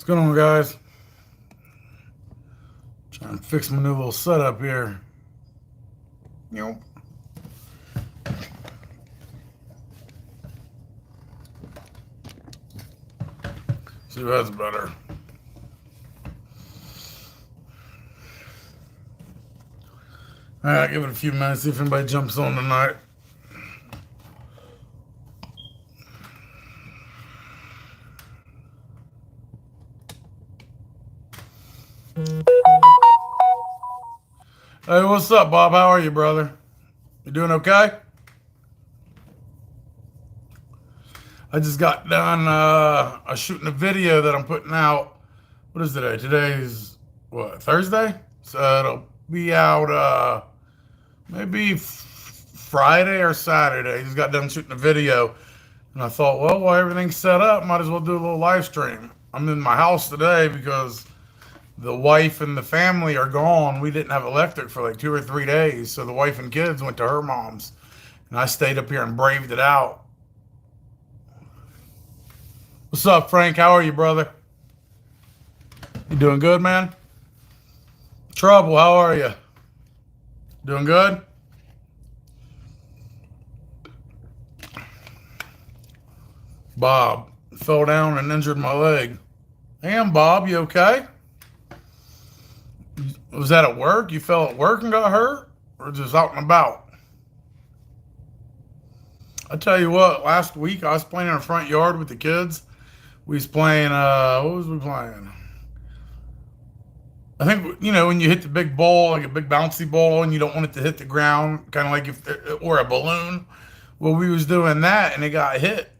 What's going on, guys? Trying to fix my new little setup here. You see if that's better. All right, give it a few minutes, see if anybody jumps on tonight. Hey, what's up, Bob? How are you, brother? You doing okay? I just got done shooting a video that I'm putting out. What is today? Today's what, Thursday? So it'll be out maybe Friday or Saturday. Just got done shooting a video, and I thought, well, while everything's set up, might as well do a little live stream. I'm in my house today because the wife and the family are gone. We didn't have electric for like 2 or 3 days, so the wife and kids went to her mom's, and I stayed up here and braved it out. What's up, Frank? How are you, brother? You doing good, man? Trouble, how are you? Doing good? Bob fell down and injured my leg. Damn, Bob, you okay? Was that at work? You fell at work and got hurt? Or just out and about? I tell you what, last week I was playing in the front yard with the kids. We was playing, what was we playing? I think, when you hit the big ball, like a big bouncy ball, and you don't want it to hit the ground, kind of like or a balloon. Well, we was doing that, and it got hit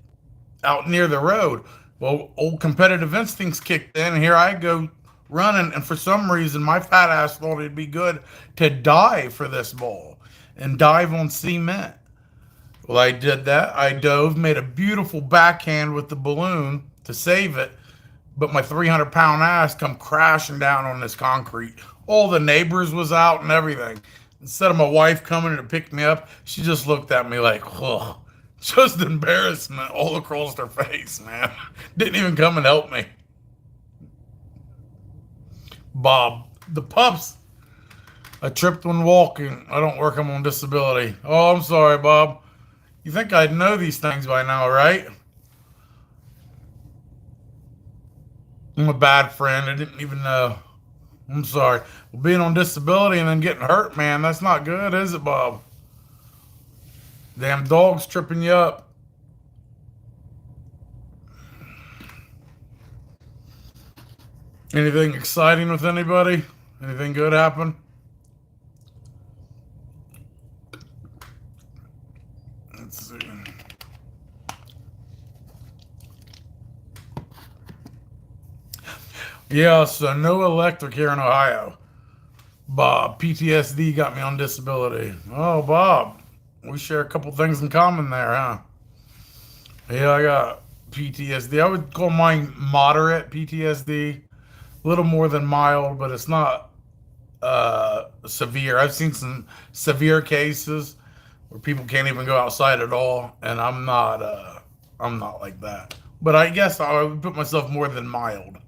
out near the road. Well, old competitive instincts kicked in, and here I go running, and for some reason, my fat ass thought it'd be good to dive for this ball and dive on cement. Well, I did that. I dove, made a beautiful backhand with the balloon to save it, but my 300-pound ass come crashing down on this concrete. All the neighbors was out and everything. Instead of my wife coming to pick me up, she just looked at me like, oh, just embarrassment all across her face, man. Didn't even come and help me. Bob, the pups. I tripped when walking. I don't work, I'm on disability. Oh, I'm sorry, Bob. You think I'd know these things by now, right? I'm a bad friend. I didn't even know. I'm sorry. Well, being on disability and then getting hurt, man, that's not good, is it, Bob? Damn dog's tripping you up. Anything exciting with anybody? Anything good happen? Let's see. Yeah, so no electric here in Ohio. Bob, PTSD got me on disability. Oh, Bob, we share a couple things in common there, huh? Yeah, I got PTSD. I would call mine moderate PTSD. A little more than mild, but it's not severe. I've seen some severe cases where people can't even go outside at all, and I'm not like that. But I guess I would put myself more than mild.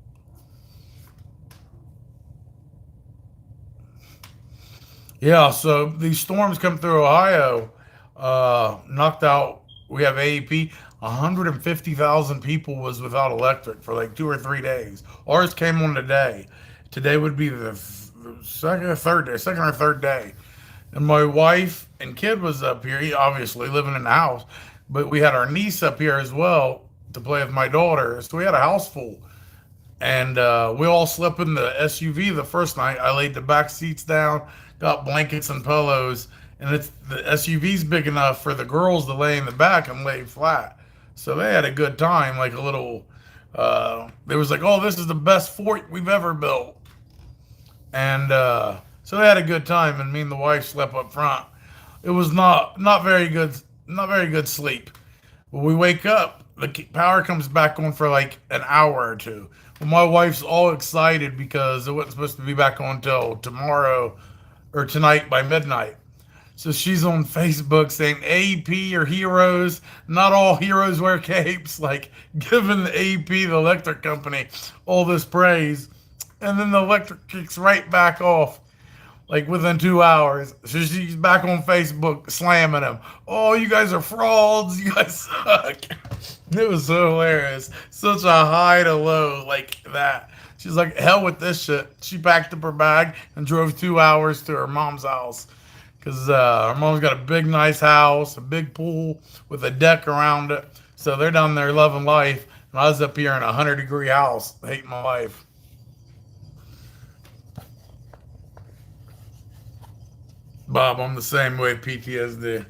Yeah, so these storms come through Ohio, knocked out. We have AEP. 150,000 people was without electric for like 2 or 3 days. Ours came on today. Today would be the second or third day. And my wife and kid was up here, obviously living in the house, but we had our niece up here as well to play with my daughter. So we had a house full. And we all slept in the SUV the first night. I laid the back seats down, got blankets and pillows, and the SUV's big enough for the girls to lay in the back and lay flat. So they had a good time, like a little. They was like, "Oh, this is the best fort we've ever built," and so they had a good time. And me and the wife slept up front. It was not very good, not very good sleep. When we wake up, the power comes back on for like an hour or two. Well, my wife's all excited because it wasn't supposed to be back on until tomorrow or tonight by midnight. So she's on Facebook saying AP are heroes. Not all heroes wear capes. Like giving the AP, the electric company, all this praise. And then the electric kicks right back off like within 2 hours. So she's back on Facebook slamming him. Oh, you guys are frauds. You guys suck. It was so hilarious. Such a high to low like that. She's like, hell with this shit. She packed up her bag and drove 2 hours to her mom's house. Because her mom's got a big, nice house, a big pool with a deck around it. So they're down there loving life. And I was up here in a 100-degree house, hating my life. Bob, I'm the same way, PTSD.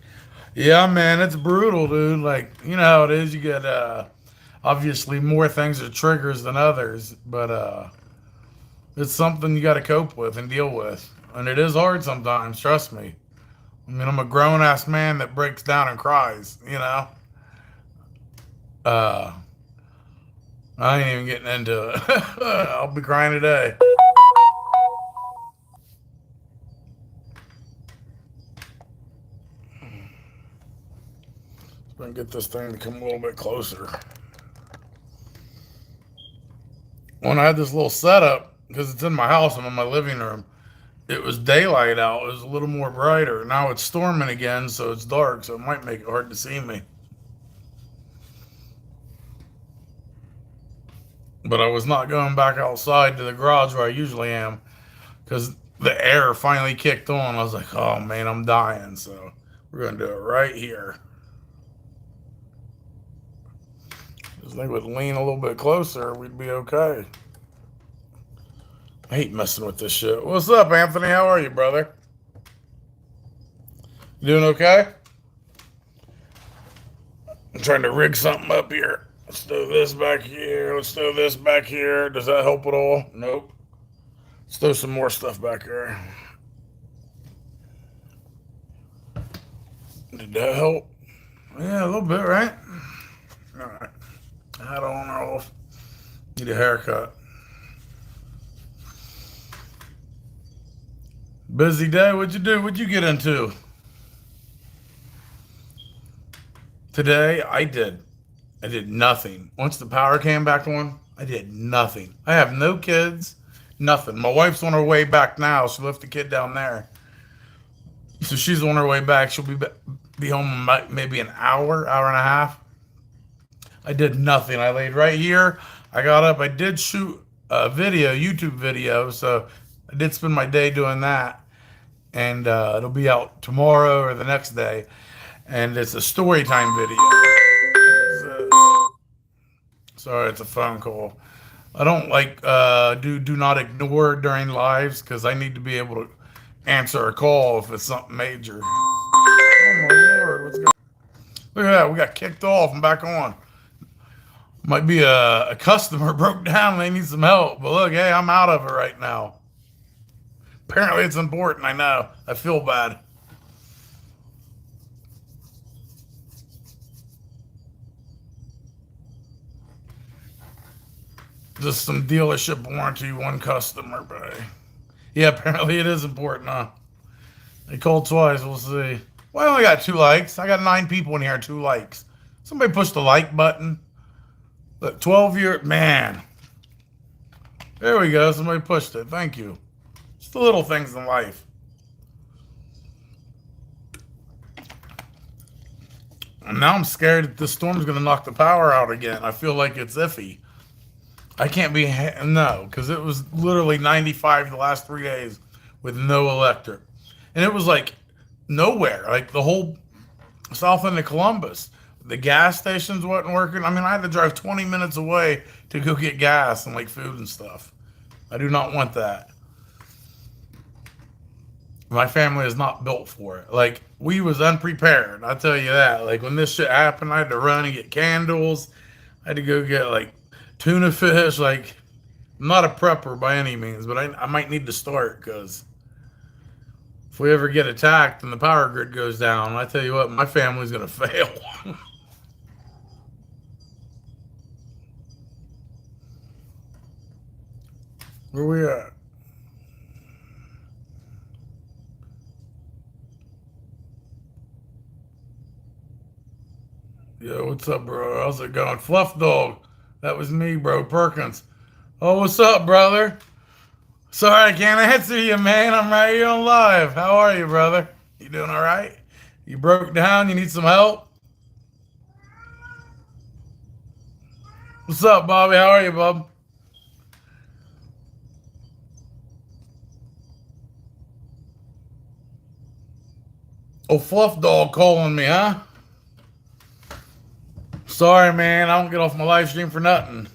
Yeah, man, it's brutal, dude. Like, you know how it is. You get obviously more things are triggers than others, but it's something you got to cope with and deal with. And it is hard sometimes, trust me. I mean, I'm a grown ass man that breaks down and cries, you know? Uh, I ain't even getting into it. I'll be crying today. I'm going to get this thing to come a little bit closer. When I had this little setup, because it's in my house, I'm in my living room, it was daylight out. It was a little more brighter. Now it's storming again, so it's dark, so it might make it hard to see me. But I was not going back outside to the garage where I usually am because the air finally kicked on. I was like, oh man, I'm dying. So we're going to do it right here. If they would lean a little bit closer, we'd be okay. I hate messing with this shit. What's up, Anthony? How are you, brother? You doing okay? I'm trying to rig something up here. Let's throw this back here. Let's throw this back here. Does that help at all? Nope. Let's throw some more stuff back here. Did that help? Yeah, a little bit, right? All right. Hat on or off. Need a haircut. Busy day. What'd you do? What'd you get into? Today, I did nothing. Once the power came back on, I did nothing. I have no kids, nothing. My wife's on her way back now. She left the kid down there. So she's on her way back. She'll be home in maybe an hour, hour and a half. I did nothing. I laid right here. I got up. I did shoot a video, YouTube video. So I did spend my day doing that. And it'll be out tomorrow or the next day. And it's a story time video. Sorry, it's a phone call. I don't like do not ignore during lives because I need to be able to answer a call if it's something major. Oh my lord, what's going on? Look at that, we got kicked off and back on. Might be a customer broke down, they need some help. But look, hey, I'm out of it right now. Apparently it's important, I know. I feel bad. Just some dealership warranty, one customer pay. Yeah, apparently it is important, huh? They called twice, we'll see. Well, I only got 2 likes. I got 9 people in here, 2 likes. Somebody push the like button. Look, 12-year, man. There we go, somebody pushed it. Thank you. Just the little things in life. And now I'm scared that this storm's going to knock the power out again. I feel like it's iffy. I can't be, no, because it was literally 95 the last 3 days with no electric. And it was like nowhere, like the whole south end of Columbus. The gas stations wasn't working. I mean, I had to drive 20 minutes away to go get gas and like food and stuff. I do not want that. My family is not built for it. Like, we was unprepared, I'll tell you that. Like, when this shit happened, I had to run and get candles. I had to go get like tuna fish. Like, I'm not a prepper by any means, but I might need to start because if we ever get attacked and the power grid goes down, I tell you what, my family's going to fail. Where we at? Yo, what's up, bro? How's it going? Fluff Dog. That was me, bro. Perkins. Oh, what's up, brother? Sorry, I can't answer you, man. I'm right here on live. How are you, brother? You doing all right? You broke down? You need some help? What's up, Bobby? How are you, bub? Oh, Fluff Dog calling me, huh? Sorry, man. I don't get off my live stream for nothing.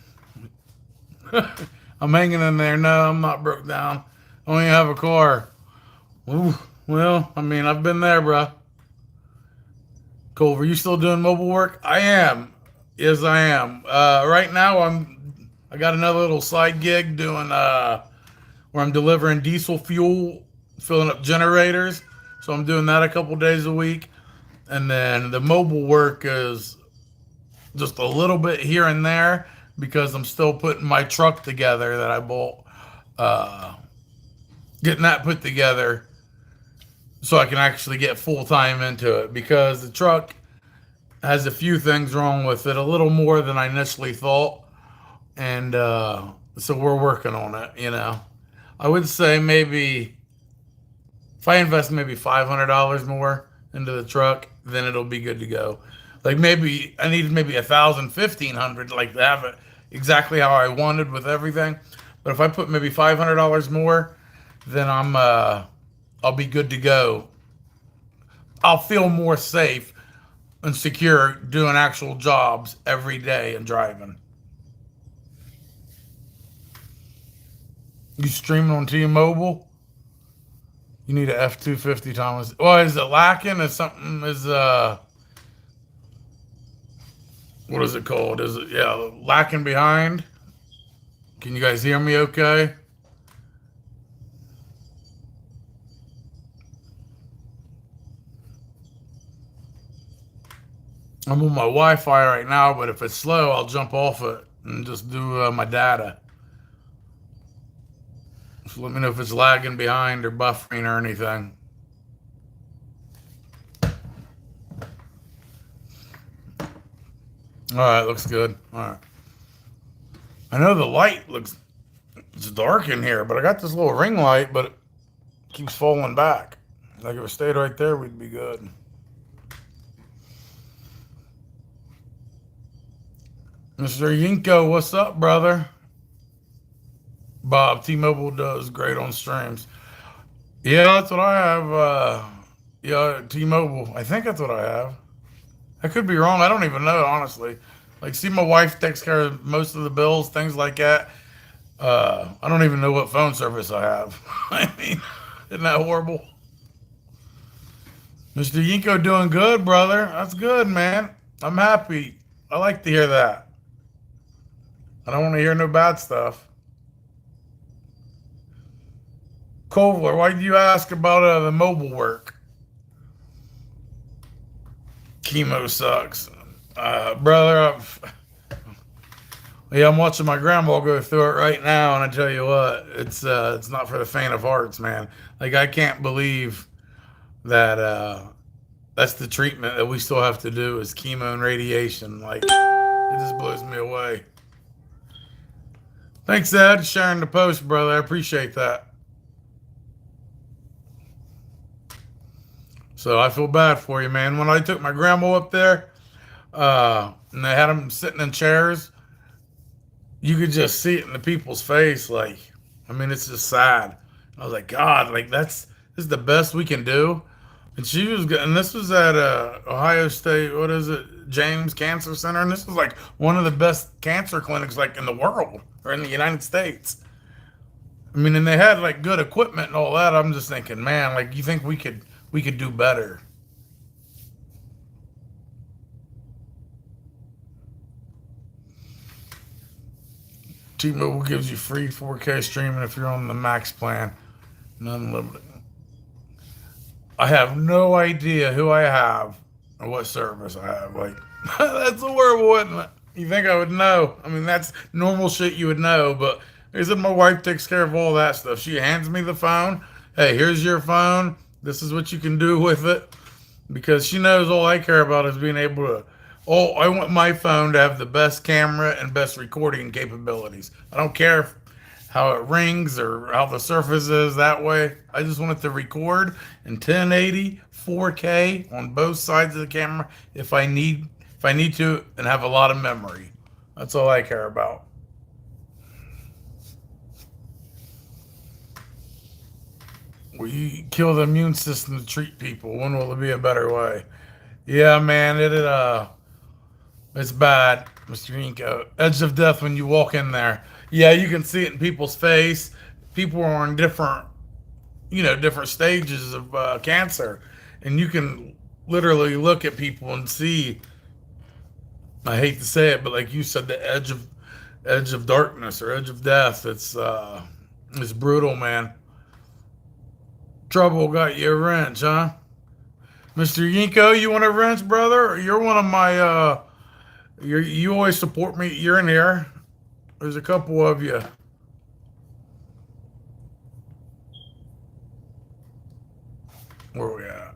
I'm hanging in there. No, I'm not broke down. I don't even have a car. Ooh, well, I mean, I've been there, bro. Culver, you still doing mobile work? I am. Yes, I am. Right now, I got another little side gig doing where I'm delivering diesel fuel, filling up generators. So I'm doing that a couple days a week, and then the mobile work is just a little bit here and there because I'm still putting my truck together that I bought. Uh, Getting that put together so I can actually get full time into it because the truck has a few things wrong with it, a little more than I initially thought, and so we're working on it. I would say maybe if I invest maybe $500 more into the truck, then it'll be good to go. Like maybe I needed maybe 1,000, 1,500, like to have it exactly how I wanted with everything. But if I put maybe $500 more, then I'll be good to go. I'll feel more safe and secure doing actual jobs every day and driving. You streaming on T-Mobile? You need a F-250, Thomas. Well, is it lacking? Is something what is it called? Is it lacking behind? Can you guys hear me okay? I'm on my Wi-Fi right now, but if it's slow, I'll jump off it and just do my data. So let me know if it's lagging behind or buffering or anything. All right, looks good. All right. I know the light looks it's dark in here, but I got this little ring light, but it keeps falling back. Like if it stayed right there, we'd be good. Mr. Yinko, what's up, brother? Bob, T-Mobile does great on streams. Yeah, that's what I have. Yeah, T-Mobile. I think that's what I have. I could be wrong. I don't even know, honestly. Like, see, my wife takes care of most of the bills, things like that. I don't even know what phone service I have. I mean, isn't that horrible? Mr. Yinko doing good, brother. That's good, man. I'm happy. I like to hear that. I don't want to hear no bad stuff. Kovler, why did you ask about the mobile work? Chemo sucks. Brother, yeah, I'm watching my grandma go through it right now, and I tell you what, it's not for the faint of hearts, man. Like, I can't believe that that's the treatment that we still have to do is chemo and radiation. Like, it just blows me away. Thanks, Ed, sharing the post, brother. I appreciate that. So I feel bad for you, man. When I took my grandma up there, and they had them sitting in chairs, you could just see it in the people's face. Like, I mean, it's just sad. I was like, God, like this is the best we can do. And she was, and this was at Ohio State. What is it, James Cancer Center? And this was like one of the best cancer clinics like in the world or in the United States. I mean, and they had like good equipment and all that. I'm just thinking, man, like you think we could do better. T-Mobile gives you free 4K streaming if you're on the max plan, unlimited. I have no idea who I have or what service I have. Like, that's horrible, isn't it? You think I would know? I mean, that's normal shit you would know, but like I said, my wife takes care of all that stuff. She hands me the phone. Hey, here's your phone. This is what you can do with it. Because she knows all I care about is being able to Oh, I want my phone to have the best camera and best recording capabilities. I don't care how it rings or how the surface is that way. I just want it to record in 1080, 4K on both sides of the camera if I need to and have a lot of memory. That's all I care about. We kill the immune system to treat people. When will there be a better way? Yeah, man, it's bad, Mr. Inko. Edge of death when you walk in there. Yeah, you can see it in people's face. People are on different stages of cancer, and you can literally look at people and see. I hate to say it, but like you said, the edge of darkness or edge of death. It's brutal, man. Trouble got you a wrench, huh? Mr. Yinko, you want a wrench, brother? You're one of my you always support me. You're in here. There's a couple of you. Where we at?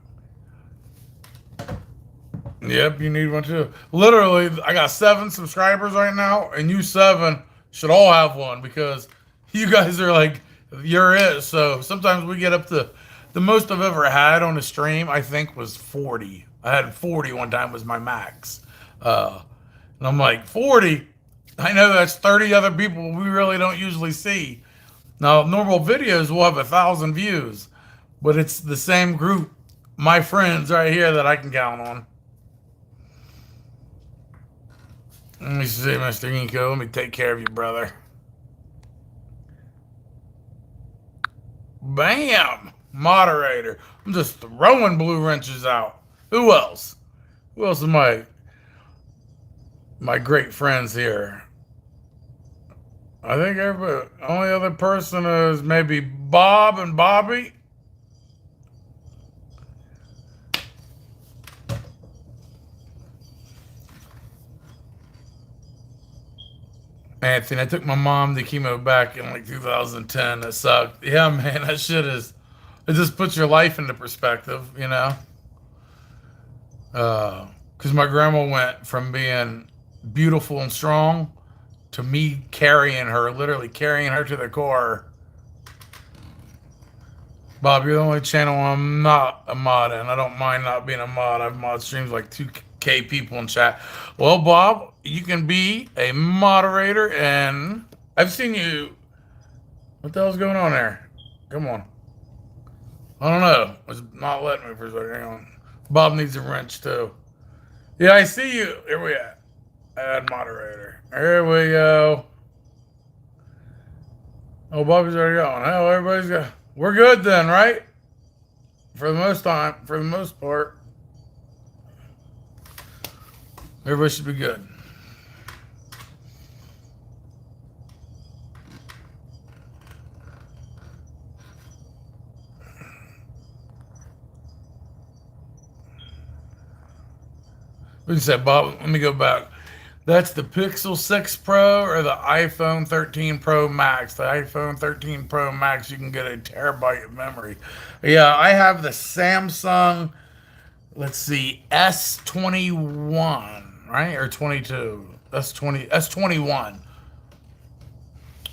Yep, you need one too. Literally, I got 7 subscribers right now, and you 7 should all have one because you guys are like, you're it. So sometimes we get up to the most I've ever had on a stream, I think, was 40. I had 40 one time was my max. And I'm like, 40? I know that's 30 other people we really don't usually see. Now, normal videos will have 1,000 views, but it's the same group, my friends right here that I can count on. Let me see, Mr. Inko. Let me take care of you, brother. Bam! Moderator. I'm just throwing blue wrenches out. Who else? Who else is my great friends here? I think everybody, only other person is maybe Bob and Bobby. Anthony, I took my mom to chemo back in like 2010. That sucked. Yeah, man, that shit is. It just puts your life into perspective, you know. Because my grandma went from being beautiful and strong to me carrying her, literally carrying her to the car. Bob, you're the only channel I'm not a mod in. I don't mind not being a mod. I've mod streams like 2K people in chat. Well, Bob, you can be a moderator, and I've seen you. What the hell's going on there? Come on. I don't know. It's not letting me for a second. Hang on. Bob needs a wrench, too. Yeah, I see you. Here we at. Add moderator. Here we go. Oh, Bobby's already going. Hell, everybody's got. We're good then, right? For the most part, everybody should be good. We said, Bob, let me go back. That's the Pixel 6 Pro or the iPhone 13 Pro Max. The iPhone 13 Pro Max, you can get a terabyte of memory. Yeah, I have the Samsung, let's see, S21, right? Or 22. S21,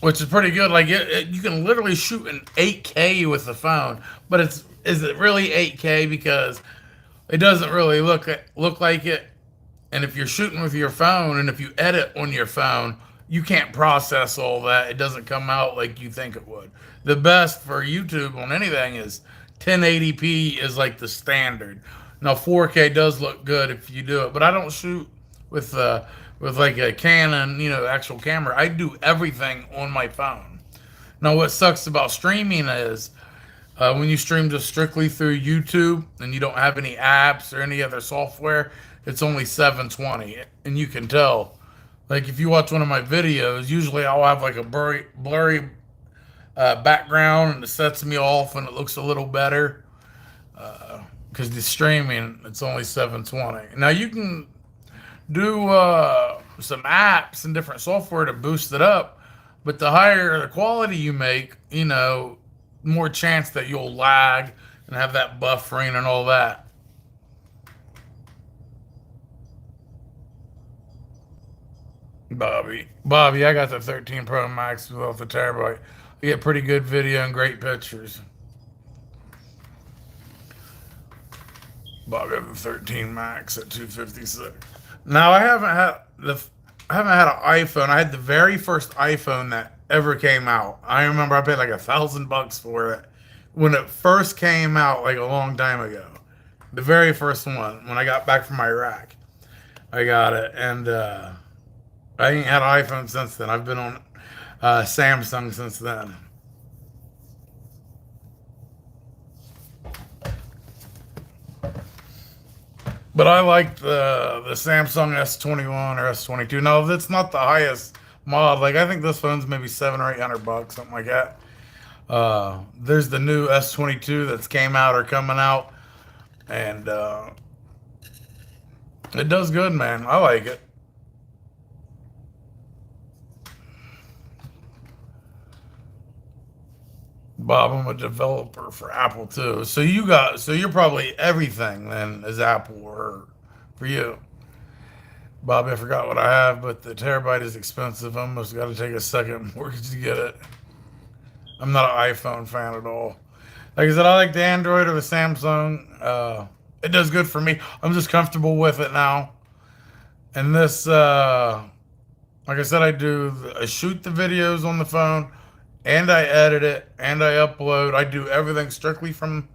which is pretty good. Like you can literally shoot in 8K with the phone, but is it really 8K because it doesn't really look like it. And if you're shooting with your phone and if you edit on your phone, you can't process all that. It doesn't come out like you think it would. The best for YouTube on anything is 1080p is like the standard. Now 4K does look good if you do it, but I don't shoot with like a Canon, actual camera. I do everything on my phone. Now what sucks about streaming is when you stream just strictly through YouTube and you don't have any apps or any other software, it's only 720, and you can tell. Like if you watch one of my videos, usually I'll have like a blurry background, and it sets me off, and it looks a little better because the streaming it's only 720. Now you can do some apps and different software to boost it up, but the higher the quality you make, more chance that you'll lag and have that buffering and all that. Bobby, I got the 13 Pro Max without the terabyte. I get pretty good video and great pictures. Bobby, I have the 13 Max at 256. Now I haven't had an iPhone. I had the very first iPhone that ever came out. I remember I paid like $1,000 for it when it first came out, like a long time ago. The very first one when I got back from Iraq, I got it, and I ain't had an iPhone since then. I've been on Samsung since then. But I like the Samsung S21 or S22. No, that's not the highest mod. Like I think this phone's maybe 700 or 800 bucks, something like that. There's the new S22 that's came out or coming out, and it does good, man. I like it. Bob, I'm a developer for Apple too. So you're probably everything then is Apple or for you. Bobby, I forgot what I have, but the terabyte is expensive. I almost got to take a second mortgage to get it. I'm not an iPhone fan at all. Like I said, I like the Android or the Samsung. It does good for me. I'm just comfortable with it now. And this, like I said, I shoot the videos on the phone, and I edit it, and I upload. I do everything strictly from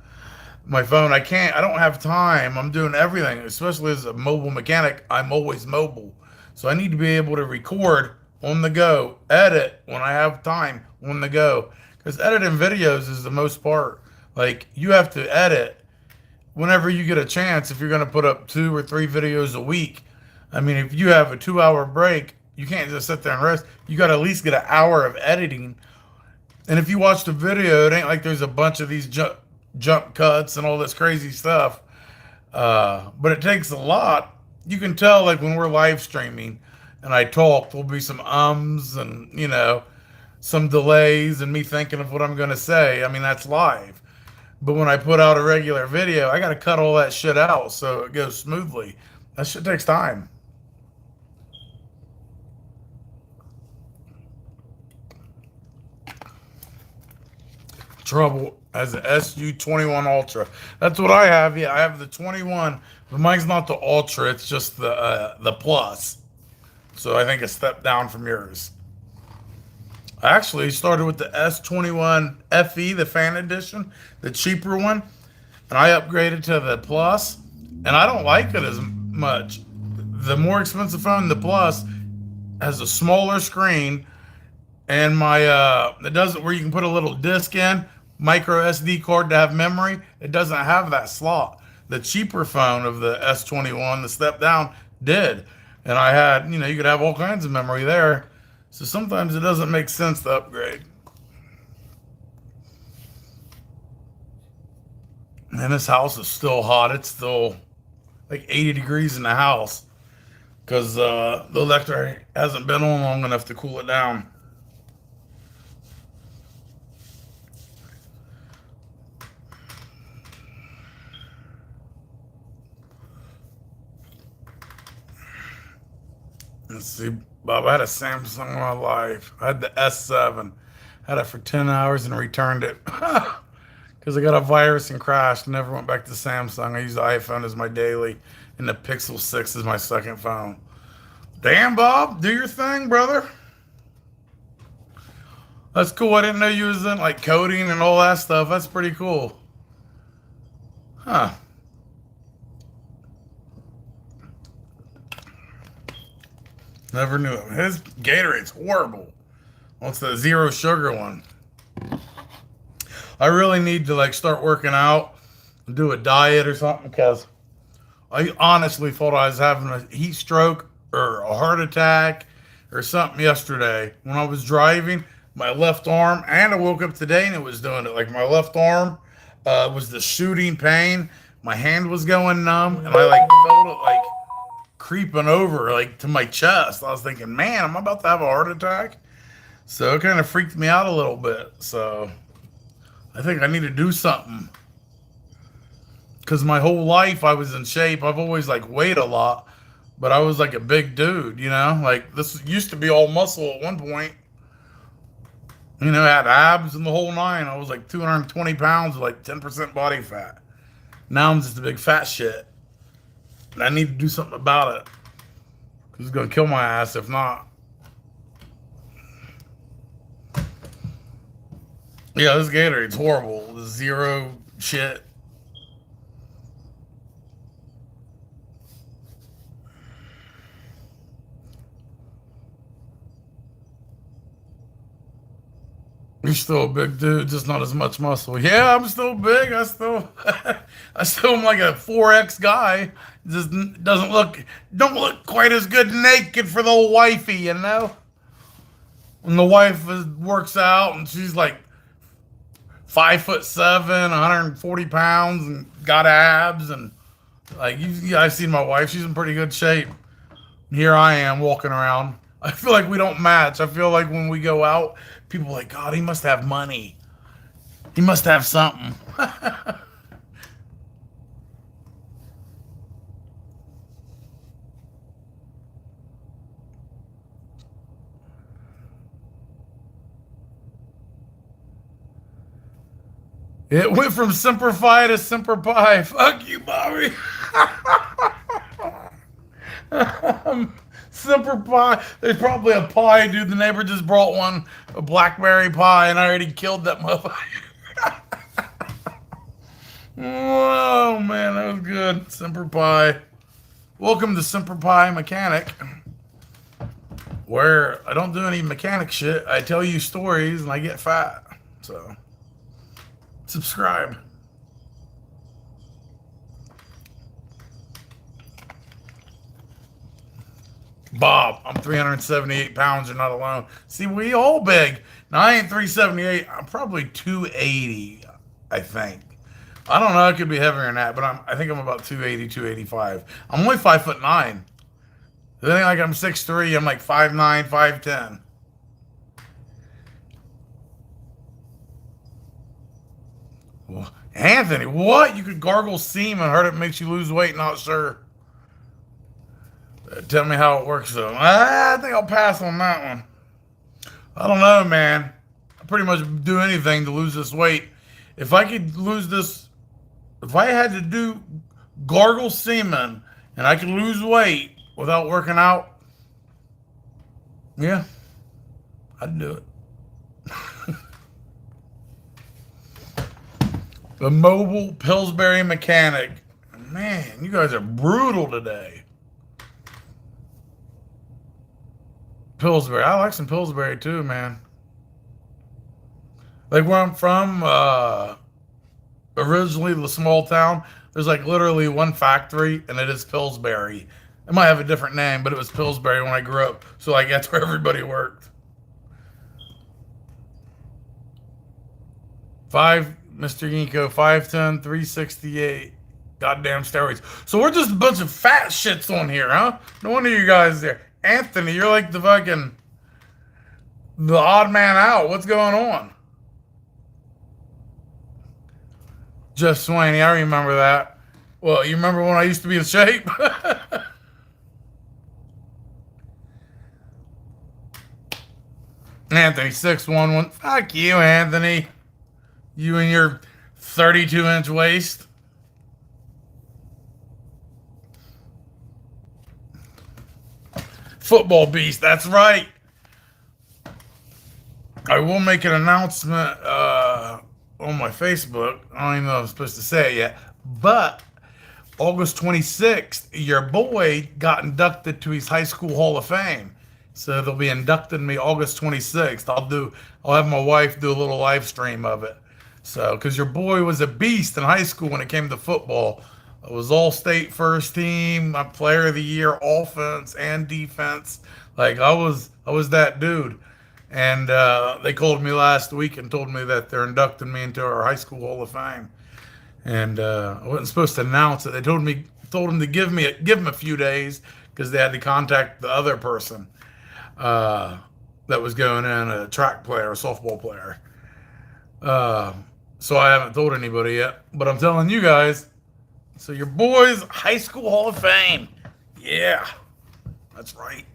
my phone. I don't have time. I'm doing everything, especially as a mobile mechanic. I'm always mobile. So I need to be able to record on the go, edit when I have time on the go. Because editing videos is the most part. Like, you have to edit whenever you get a chance if you're going to put up 2 or 3 videos a week. I mean, if you have a 2 hour break, you can't just sit there and rest. You got to at least get an hour of editing. And if you watch the video, it ain't like there's a bunch of these jump cuts and all this crazy stuff. But it takes a lot. You can tell, like when we're live streaming and I talk, there'll be some ums and some delays and me thinking of what I'm gonna say. I mean, that's live. But when I put out a regular video, I got to cut all that shit out so it goes smoothly. That shit takes time. Trouble as the SU21 Ultra. That's what I have. Yeah, I have the 21, but mine's not the Ultra. It's just the Plus. So I think a step down from yours. I actually started with the S21 FE, the Fan Edition, the cheaper one, and I upgraded to the Plus, and I don't like it as much. The more expensive phone, the Plus, has a smaller screen, and my it doesn't where you can put a little disc in, micro SD card to have memory. It doesn't have that slot. The cheaper phone of the S21, the step down, did, and I had you could have all kinds of memory there. So sometimes it doesn't make sense to upgrade. And this house is still hot. It's still like 80 degrees in the house because the electric hasn't been on long enough to cool it down. Let's see, Bob. I had a Samsung in my life. I had the S7. Had it for 10 hours and returned it because I got a virus and crashed. Never went back to Samsung. I use the iPhone as my daily, and the Pixel 6 is my second phone. Damn, Bob, do your thing, brother. That's cool. I didn't know you was in like coding and all that stuff. That's pretty cool. Huh. Never knew him. His Gatorade's horrible. What's the zero sugar one? I really need to like start working out and do a diet or something because I honestly thought I was having a heat stroke or a heart attack or something yesterday when I was driving. My left arm, and I woke up today and it was doing it. Like my left arm was the shooting pain. My hand was going numb, and I like felt it like creeping over like to my chest. I was thinking, man, I'm about to have a heart attack. So it kind of freaked me out a little bit. So I think I need to do something because my whole life I was in shape. I've always like weighed a lot, but I was like a big dude, you know? Like this used to be all muscle at one point. You know, I had abs and the whole nine. I was like 220 pounds with like 10% body fat. Now I'm just a big fat shit. And I need to do something about it. It's gonna kill my ass if not. Yeah, this Gatorade's horrible. Zero shit. You're still a big dude, just not as much muscle. Yeah, I'm still big. I still am like a 4X guy. Just don't look quite as good naked for the old wifey, you know? When the wife works out and she's like 5'7", 140 pounds, and got abs, and like you guys seen my wife, she's in pretty good shape. Here I am walking around. I feel like we don't match. I feel like when we go out, people are like, God, he must have money. He must have something. It went from Semper Fi to Semper Pi. Fuck you, Bobby. Semper Pi. There's probably a pie, dude. The neighbor just brought one, a blackberry pie, and I already killed that motherfucker. Oh man, that was good. Semper Pi. Welcome to Semper Pi Mechanic, where I don't do any mechanic shit. I tell you stories and I get fat. So, subscribe. Bob, I'm 378 pounds. You're not alone. See, we all big. Now, I ain't 378. I'm probably 280, I think. I don't know. It could be heavier than that, but I think I'm about 280, 285. I'm only 5'9". It ain't like I'm 6'3". I'm like 5'9", 5'10". Well, Anthony, what? You could gargle semen. Heard it makes you lose weight. Not sure. Tell me how it works, though. I think I'll pass on that one. I don't know, man. I pretty much do anything to lose this weight. If I could lose this, if I had to do gargle semen and I could lose weight without working out, yeah, I'd do it. The mobile Pillsbury mechanic. Man, you guys are brutal today. Pillsbury. I like some Pillsbury too, man. Like where I'm from, originally the small town, there's like literally one factory and it is Pillsbury. It might have a different name, but it was Pillsbury when I grew up. So like that's where everybody worked. Mr. Yinko, 5'10", 368. Goddamn steroids. So we're just a bunch of fat shits on here, huh? No wonder you guys there. Anthony, you're like the odd man out. What's going on? Jeff Swaney, I remember that. Well, you remember when I used to be in shape? Anthony, 6'11". Fuck you, Anthony. You and your 32-inch waist. Football beast, that's right. I will make an announcement on my Facebook. I don't even know if I'm supposed to say it yet. But August 26th, your boy got inducted to his high school Hall of Fame. So they'll be inducting me August 26th. I'll have my wife do a little live stream of it. So, because your boy was a beast in high school when it came to football. I was all-state first team, my player of the year, offense and defense. Like I was that dude. And they called me last week and told me that they're inducting me into our high school Hall of Fame. And I wasn't supposed to announce it. They told them to give them a few days because they had to contact the other person that was going in, a track player, a softball player. So I haven't told anybody yet, but I'm telling you guys. So your boy's high school Hall of Fame. Yeah. That's right.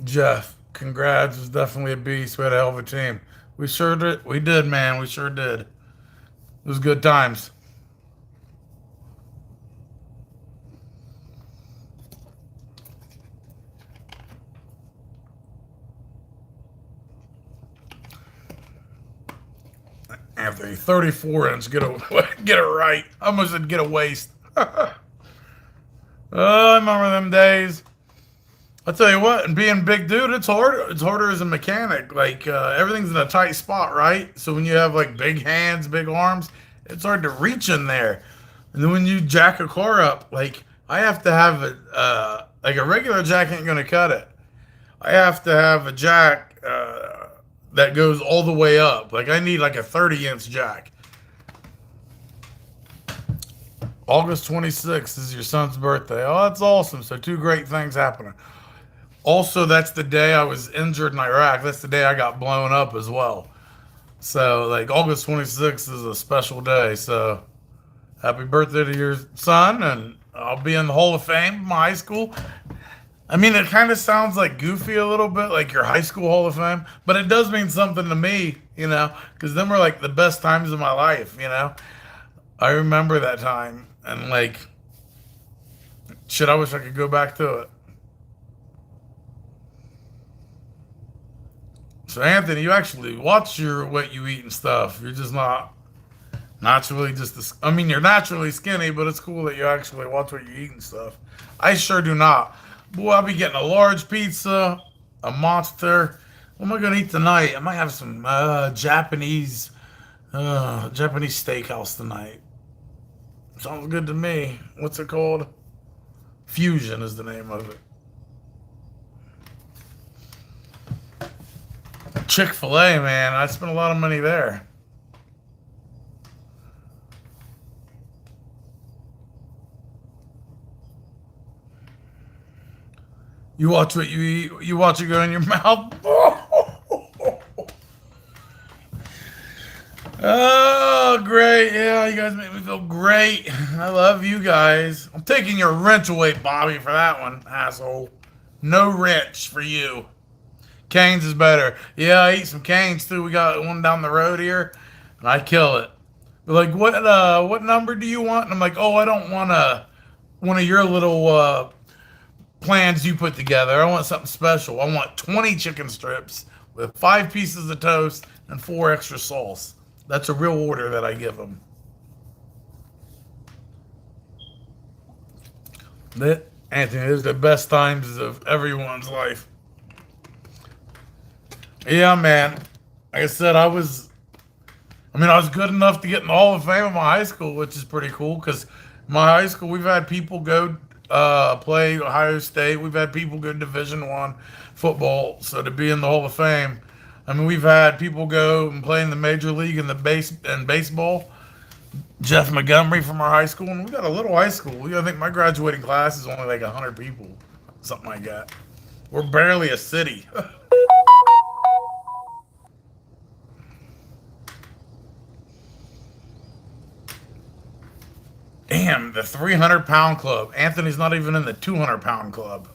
Jeff, congrats. It was definitely a beast. We had a hell of a team. We sure did. We did, man. We sure did. It was good times. Anthony, 34 inch. Get a get it right. I almost said get a waist. Oh, I remember them days. I'll tell you what, and being big dude, it's hard. It's harder as a mechanic. Like everything's in a tight spot, right? So when you have like big hands, big arms, it's hard to reach in there. And then when you jack a car up, like I have to have a like a regular jack ain't gonna cut it. I have to have a jack that goes all the way up. Like I need like a 30-inch jack. August 26th is your son's birthday. Oh, that's awesome. So two great things happening. Also, that's the day I was injured in Iraq. That's the day I got blown up as well. So, like, August 26th is a special day. So, happy birthday to your son. And I'll be in the Hall of Fame in my high school. I mean, it kind of sounds like goofy a little bit, like your high school Hall of Fame. But it does mean something to me, because them were like the best times of my life. I remember that time. And, like, shit, I wish I could go back to it. So Anthony, you actually watch your what you eat and stuff. You're just not naturally I mean, you're naturally skinny, but it's cool that you actually watch what you eat and stuff. I sure do not. Boy, I'll be getting a large pizza, a monster. What am I gonna eat tonight? I might have some Japanese steakhouse tonight. Sounds good to me. What's it called? Fusion is the name of it. Chick-fil-A, man. I spent a lot of money there. You watch what you eat. You watch it go in your mouth. Oh, great. Yeah, you guys make me feel great. I love you guys. I'm taking your wrench away, Bobby, for that one, asshole. No wrench for you. Canes is better. Yeah, I eat some Canes too. We got one down the road here, and I kill it. They're like, what number do you want? And I'm like, oh, I don't want one of your little plans you put together. I want something special. I want 20 chicken strips with 5 pieces of toast and 4 extra sauce. That's a real order that I give them. That, Anthony, is the best times of everyone's life. Yeah, man. Like I said, I was good enough to get in the Hall of Fame in my high school, which is pretty cool because my high school, we've had people go play Ohio State. We've had people go Division I football. So to be in the Hall of Fame, I mean, we've had people go and play in the major league in baseball. Jeff Montgomery from our high school, and we got a little high school. I think my graduating class is only like 100 people, something like that. We're barely a city. Damn, the 300-pound club. Anthony's not even in the 200-pound club.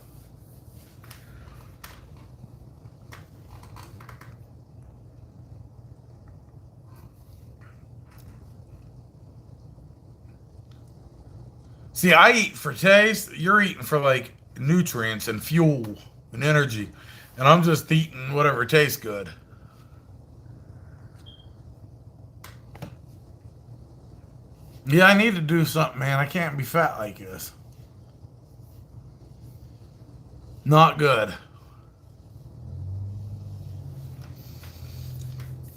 See, I eat for taste. You're eating for like nutrients and fuel and energy. And I'm just eating whatever tastes good. Yeah, I need to do something, man. I can't be fat like this. Not good.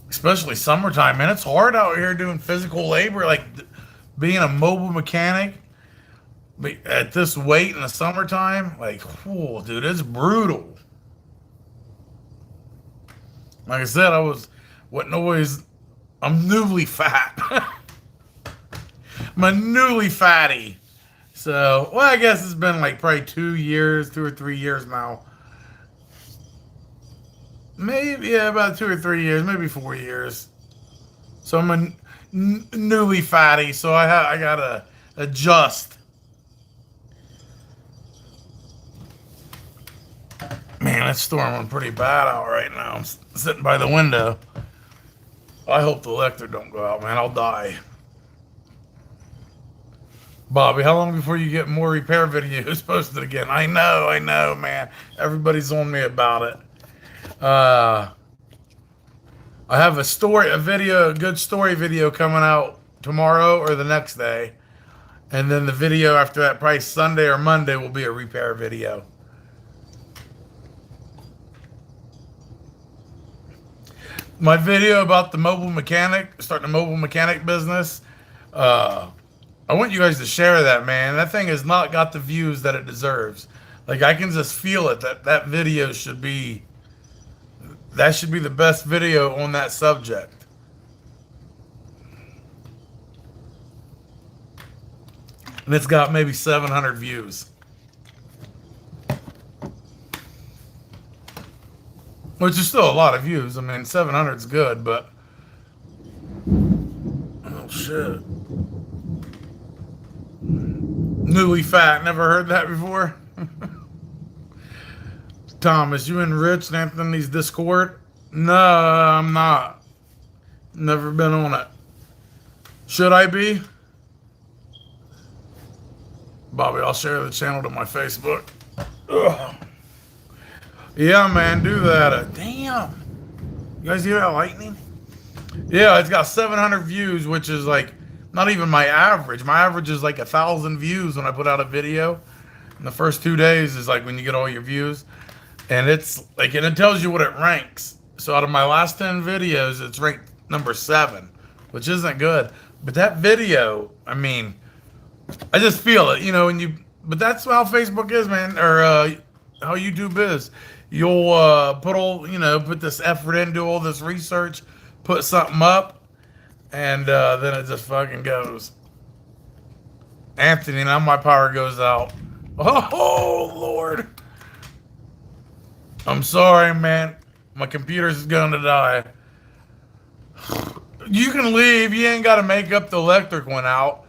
Especially summertime, man. It's hard out here doing physical labor, like being a mobile mechanic. But at this weight in the summertime, like, whoa, dude, it's brutal. Like I said, wasn't always, I'm newly fat. I'm a newly fatty. So, well, I guess it's been like probably 2 years, 2 or 3 years now. Maybe, yeah, about 2 or 3 years, maybe 4 years. So I'm a newly fatty, so I gotta adjust. Man, it's storming pretty bad out right now. I'm sitting by the window. I hope the electric don't go out, man. I'll die. Bobby, how long before you get more repair videos posted again? I know, man. Everybody's on me about it. I have a good story video coming out tomorrow or the next day. And then the video after that, probably Sunday or Monday, will be a repair video. My video about starting a mobile mechanic business, I want you guys to share that, man. That thing has not got the views that it deserves. Like, I can just feel it that video should be the best video on that subject. And it's got maybe 700 views. Which is still a lot of views. I mean, 700 is good, but... Oh, shit. Newly fat. Never heard that before? Thomas, you and Rich and Anthony's Discord? No, I'm not. Never been on it. Should I be? Bobby, I'll share the channel to my Facebook. Ugh. Yeah, man, do that. Damn. You guys hear that lightning? Yeah, it's got 700 views, which is like not even my average. My average is like 1,000 views when I put out a video. And the first 2 days is like when you get all your views. And it's like, and it tells you what it ranks. So out of my last 10 videos, it's ranked number 7, which isn't good. But that video, I mean, I just feel it, but that's how Facebook is, man, or how YouTube is. You'll put this effort into all this research, put something up, and then it just fucking goes. Anthony, now my power goes out. Oh, Lord. I'm sorry, man. My computer's gonna die. You can leave. You ain't got to make up the electric one out.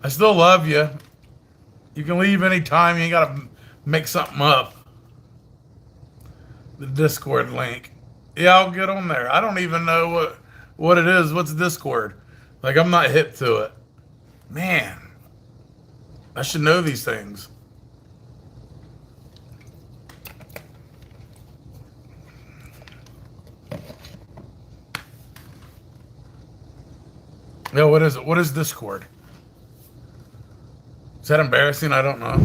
I still love you. You can leave anytime. You ain't got to make something up. The Discord link. Yeah, I'll get on there. I don't even know what it is. What's Discord? Like, I'm not hip to it. Man, I should know these things. Yeah, what is it? What is Discord? Is that embarrassing? I don't know.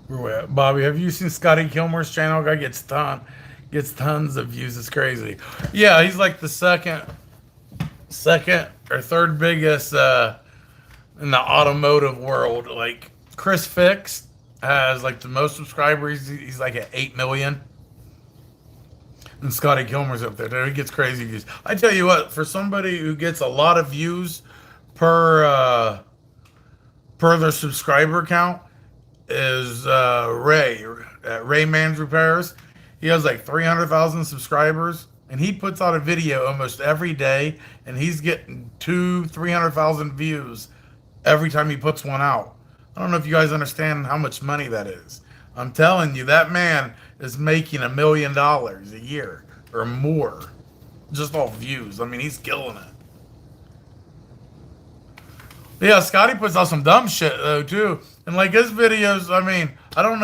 Where we at? Bobby, have you seen Scotty Kilmer's channel? Guy gets tons of views. It's crazy. Yeah, he's like the second or third biggest in the automotive world. Like Chris Fix has like the most subscribers. He's like at 8 million. And Scotty Kilmer's up there. He gets crazy views. I tell you what, for somebody who gets a lot of views per their subscriber count is Ray at Rayman's Repairs. He has like 300,000 subscribers, and he puts out a video almost every day, and he's getting 300,000 views every time he puts one out. I don't know if you guys understand how much money that is. I'm telling you, that man is making $1 million a year or more just off views. I mean, he's killing it. Yeah, Scotty puts out some dumb shit though too, and like his videos. I mean, I don't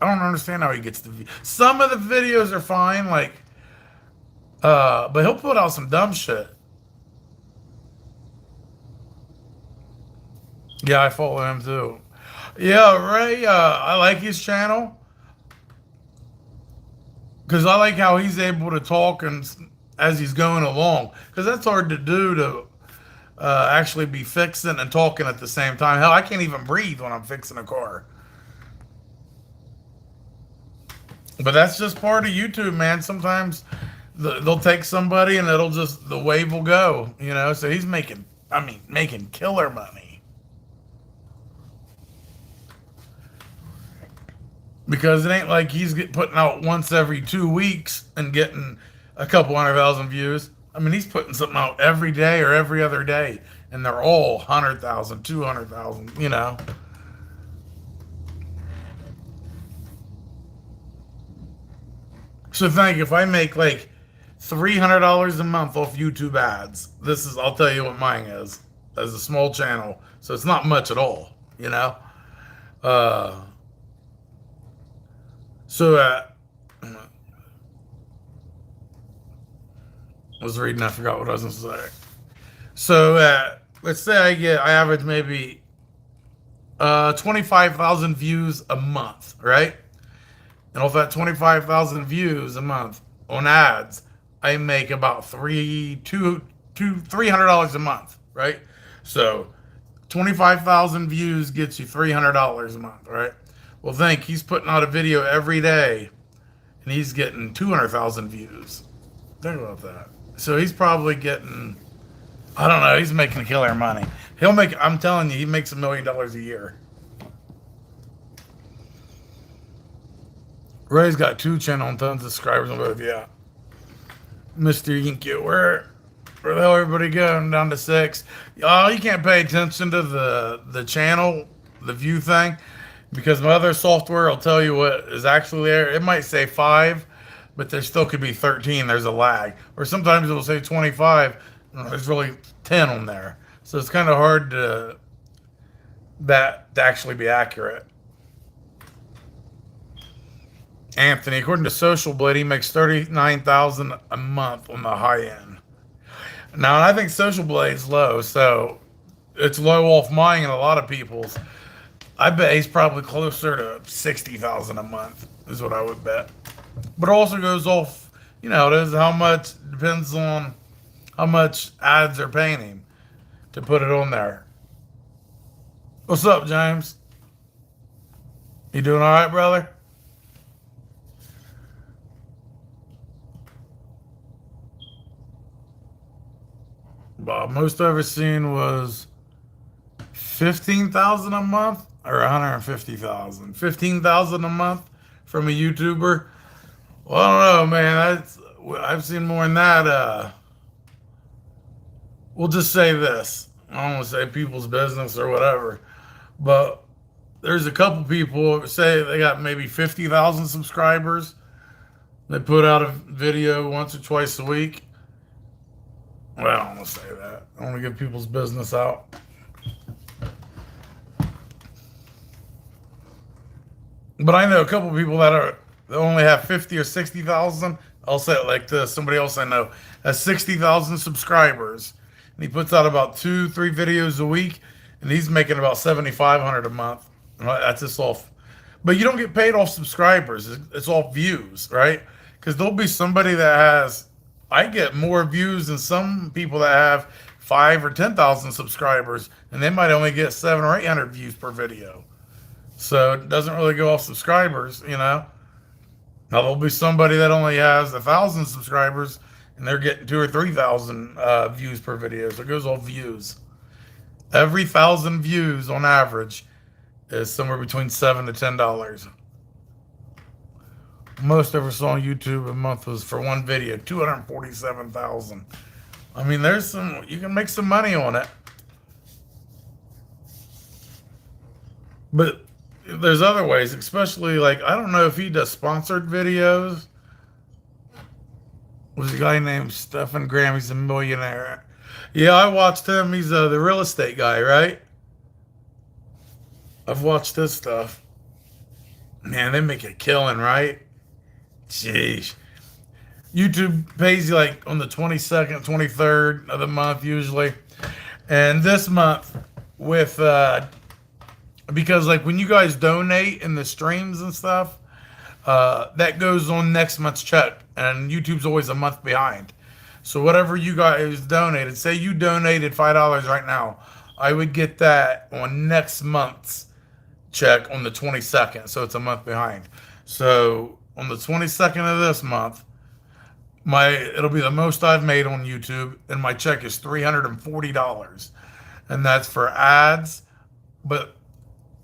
understand how he gets the views. Some of the videos are fine, like, but he'll put out some dumb shit. Yeah, I follow him too. Yeah, Ray, I like his channel because I like how he's able to talk and as he's going along, because that's hard to do to actually be fixing and talking at the same time. Hell, I can't even breathe when I'm fixing a car. But that's just part of YouTube, man. Sometimes they'll take somebody and the wave will go, So he's making killer money. Because it ain't like he's putting out once every 2 weeks and getting a couple 100,000 views. I mean, he's putting something out every day or every other day, and they're all 100,000, 200,000. You know. So think if I make like $300 a month off YouTube ads, I'll tell you what mine is as a small channel. So it's not much at all, you know. Uh, so I was reading, I forgot what I was going to say. So let's say I average maybe 25,000 views a month, right? And off that 25,000 views a month on ads, I make about $300 a month, right? So 25,000 views gets you $300 a month, right? Well, think he's putting out a video every day, and he's getting 200,000 views. Think about that. So he's probably getting, I don't know, he's making killer money. I'm telling you, he makes $1 million a year. Ray's got 2 channels and tons of subscribers on both. Yeah, Mr. Yinkyo, where the hell everybody going? Down to 6. Oh, you can't pay attention to the channel, the view thing, because my other software will tell you what is actually there. It might say 5, but there still could be 13. There's a lag, or sometimes it'll say 25. There's really 10 on there, so it's kind of hard to actually be accurate. Anthony, according to Social Blade, he makes $39,000 a month on the high end. Now, I think Social Blade's low, so it's low off mine and a lot of people's. I bet he's probably closer to $60,000 a month, is what I would bet. But it also goes off, it is how much, depends on how much ads are paying him to put it on there. What's up, James? You doing all right, brother? Most I've ever seen was 15,000 a month or 150,000. 15,000 a month from a YouTuber. Well, I don't know, man. I've seen more than that. We'll just say this. I don't want to say people's business or whatever, but there's a couple people say they got maybe 50,000 subscribers. They put out a video once or twice a week. Well, I don't want to say that. I want to get people's business out. But I know a couple people that only have 50 or 60,000. I'll say it like this. Somebody else I know has 60,000 subscribers, and he puts out about 2-3 videos a week, and he's making about 7,500 a month. That's just off. But you don't get paid off subscribers. It's off views, right? Because there'll be somebody that has. I get more views than some people that have 5 or 10,000 subscribers, and they might only get 700 or 800 views per video. So it doesn't really go off subscribers, Now there'll be somebody that only has 1,000 subscribers, and they're getting 2,000 or 3,000 views per video. So it goes off views. Every 1,000 views on average is somewhere between $7 to $10. Most ever saw on YouTube a month was for one video, 247,000. I mean, you can make some money on it. But there's other ways, especially I don't know if he does sponsored videos. Was a guy named Stephen Graham, he's a millionaire. Yeah, I watched him. He's the real estate guy, right? I've watched his stuff. Man, they make a killing, right? Jeez. YouTube pays you on the 22nd, 23rd of the month usually. And this month with because when you guys donate in the streams and stuff, that goes on next month's check, and YouTube's always a month behind. So whatever you guys donated, say you donated $5 right now, I would get that on next month's check on the 22nd. So it's a month behind. So on the 22nd of this month, it'll be the most I've made on YouTube, and my check is $340, and that's for ads. But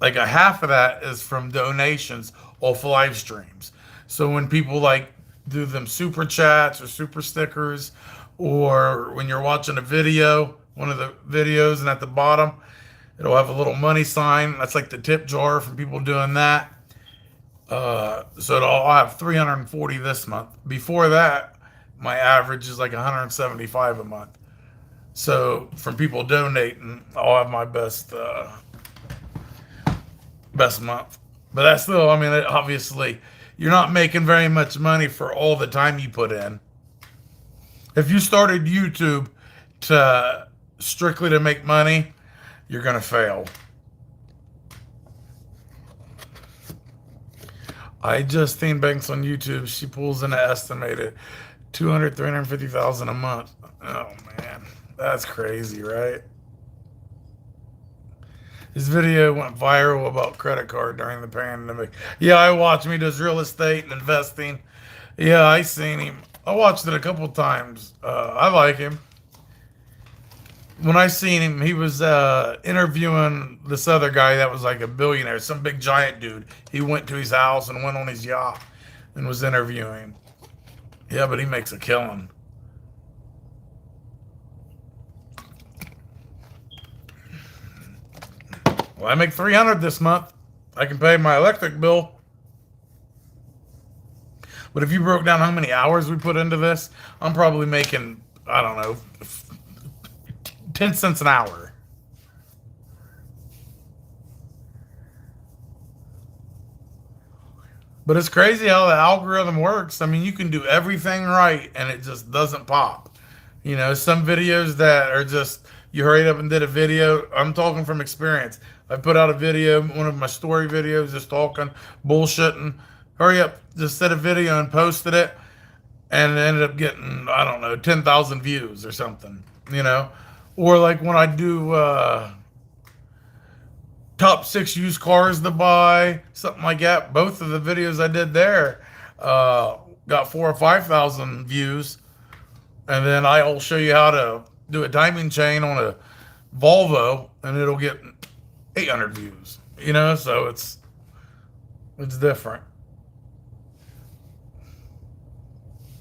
a half of that is from donations off live streams. So when people do them super chats or super stickers, or when you're watching a video, one of the videos, and at the bottom, it'll have a little money sign. That's like the tip jar from people doing that. So I'll have 340 this month. Before that, my average is like 175 a month. So from people donating, I'll have my best month. But that's still, I mean, obviously, you're not making very much money for all the time you put in. If you started YouTube to strictly to make money, you're gonna fail. I Justine Banks on YouTube. She pulls in an estimated 200, 350,000 a month. Oh man, that's crazy, right? His video went viral about credit card during the pandemic. Yeah, I watched him. He does real estate and investing. Yeah, I seen him. I watched it a couple times. I like him. When I seen him, he was interviewing this other guy that was like a billionaire, some big giant dude. He went to his house and went on his yacht and was interviewing. Yeah, but he makes a killing. Well, I make 300 this month. I can pay my electric bill. But if you broke down how many hours we put into this, I'm probably making, I don't know, 10 cents an hour. But it's crazy how the algorithm works. I mean, you can do everything right and it just doesn't pop. You know, some videos that are just, you hurried up and did a video. I'm talking from experience. I put out a video, one of my story videos, just talking, bullshitting. Hurry up, just did a video and posted it, and it ended up getting, I don't know, 10,000 views or something, you know? Or like when I do top 6 used cars to buy, something like that. Both of the videos I did there got 4,000 or 5,000 views. And then I'll show you how to do a timing chain on a Volvo, and it'll get 800 views. You know, so it's different.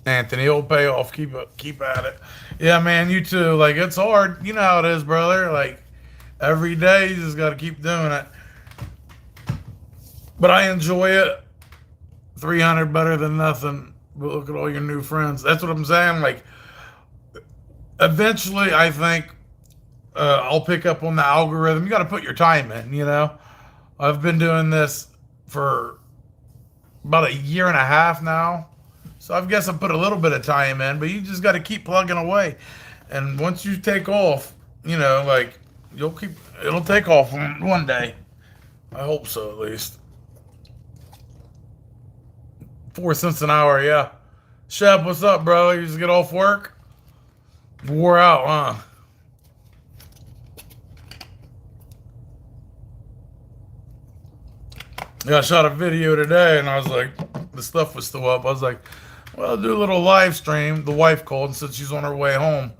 Anthony, it'll pay off. Keep at it. Yeah, man, you too. Like, it's hard. You know how it is, brother. Like, every day you just got to keep doing it. But I enjoy it. 300 better than nothing. But look at all your new friends. That's what I'm saying. Like, eventually, I think I'll pick up on the algorithm. You got to put your time in, you know. I've been doing this for about a year and a half now. So I guess I put a little bit of time in, but you just got to keep plugging away. And once you take off, you know, like, it'll take off one day. I hope so, at least. 4 cents an hour, yeah. Shep, what's up, bro? You just get off work? Wore out, huh? Yeah, I shot a video today, and I was like, the stuff was still up. I was like, well, I'll do a little live stream. The wife called and said she's on her way home,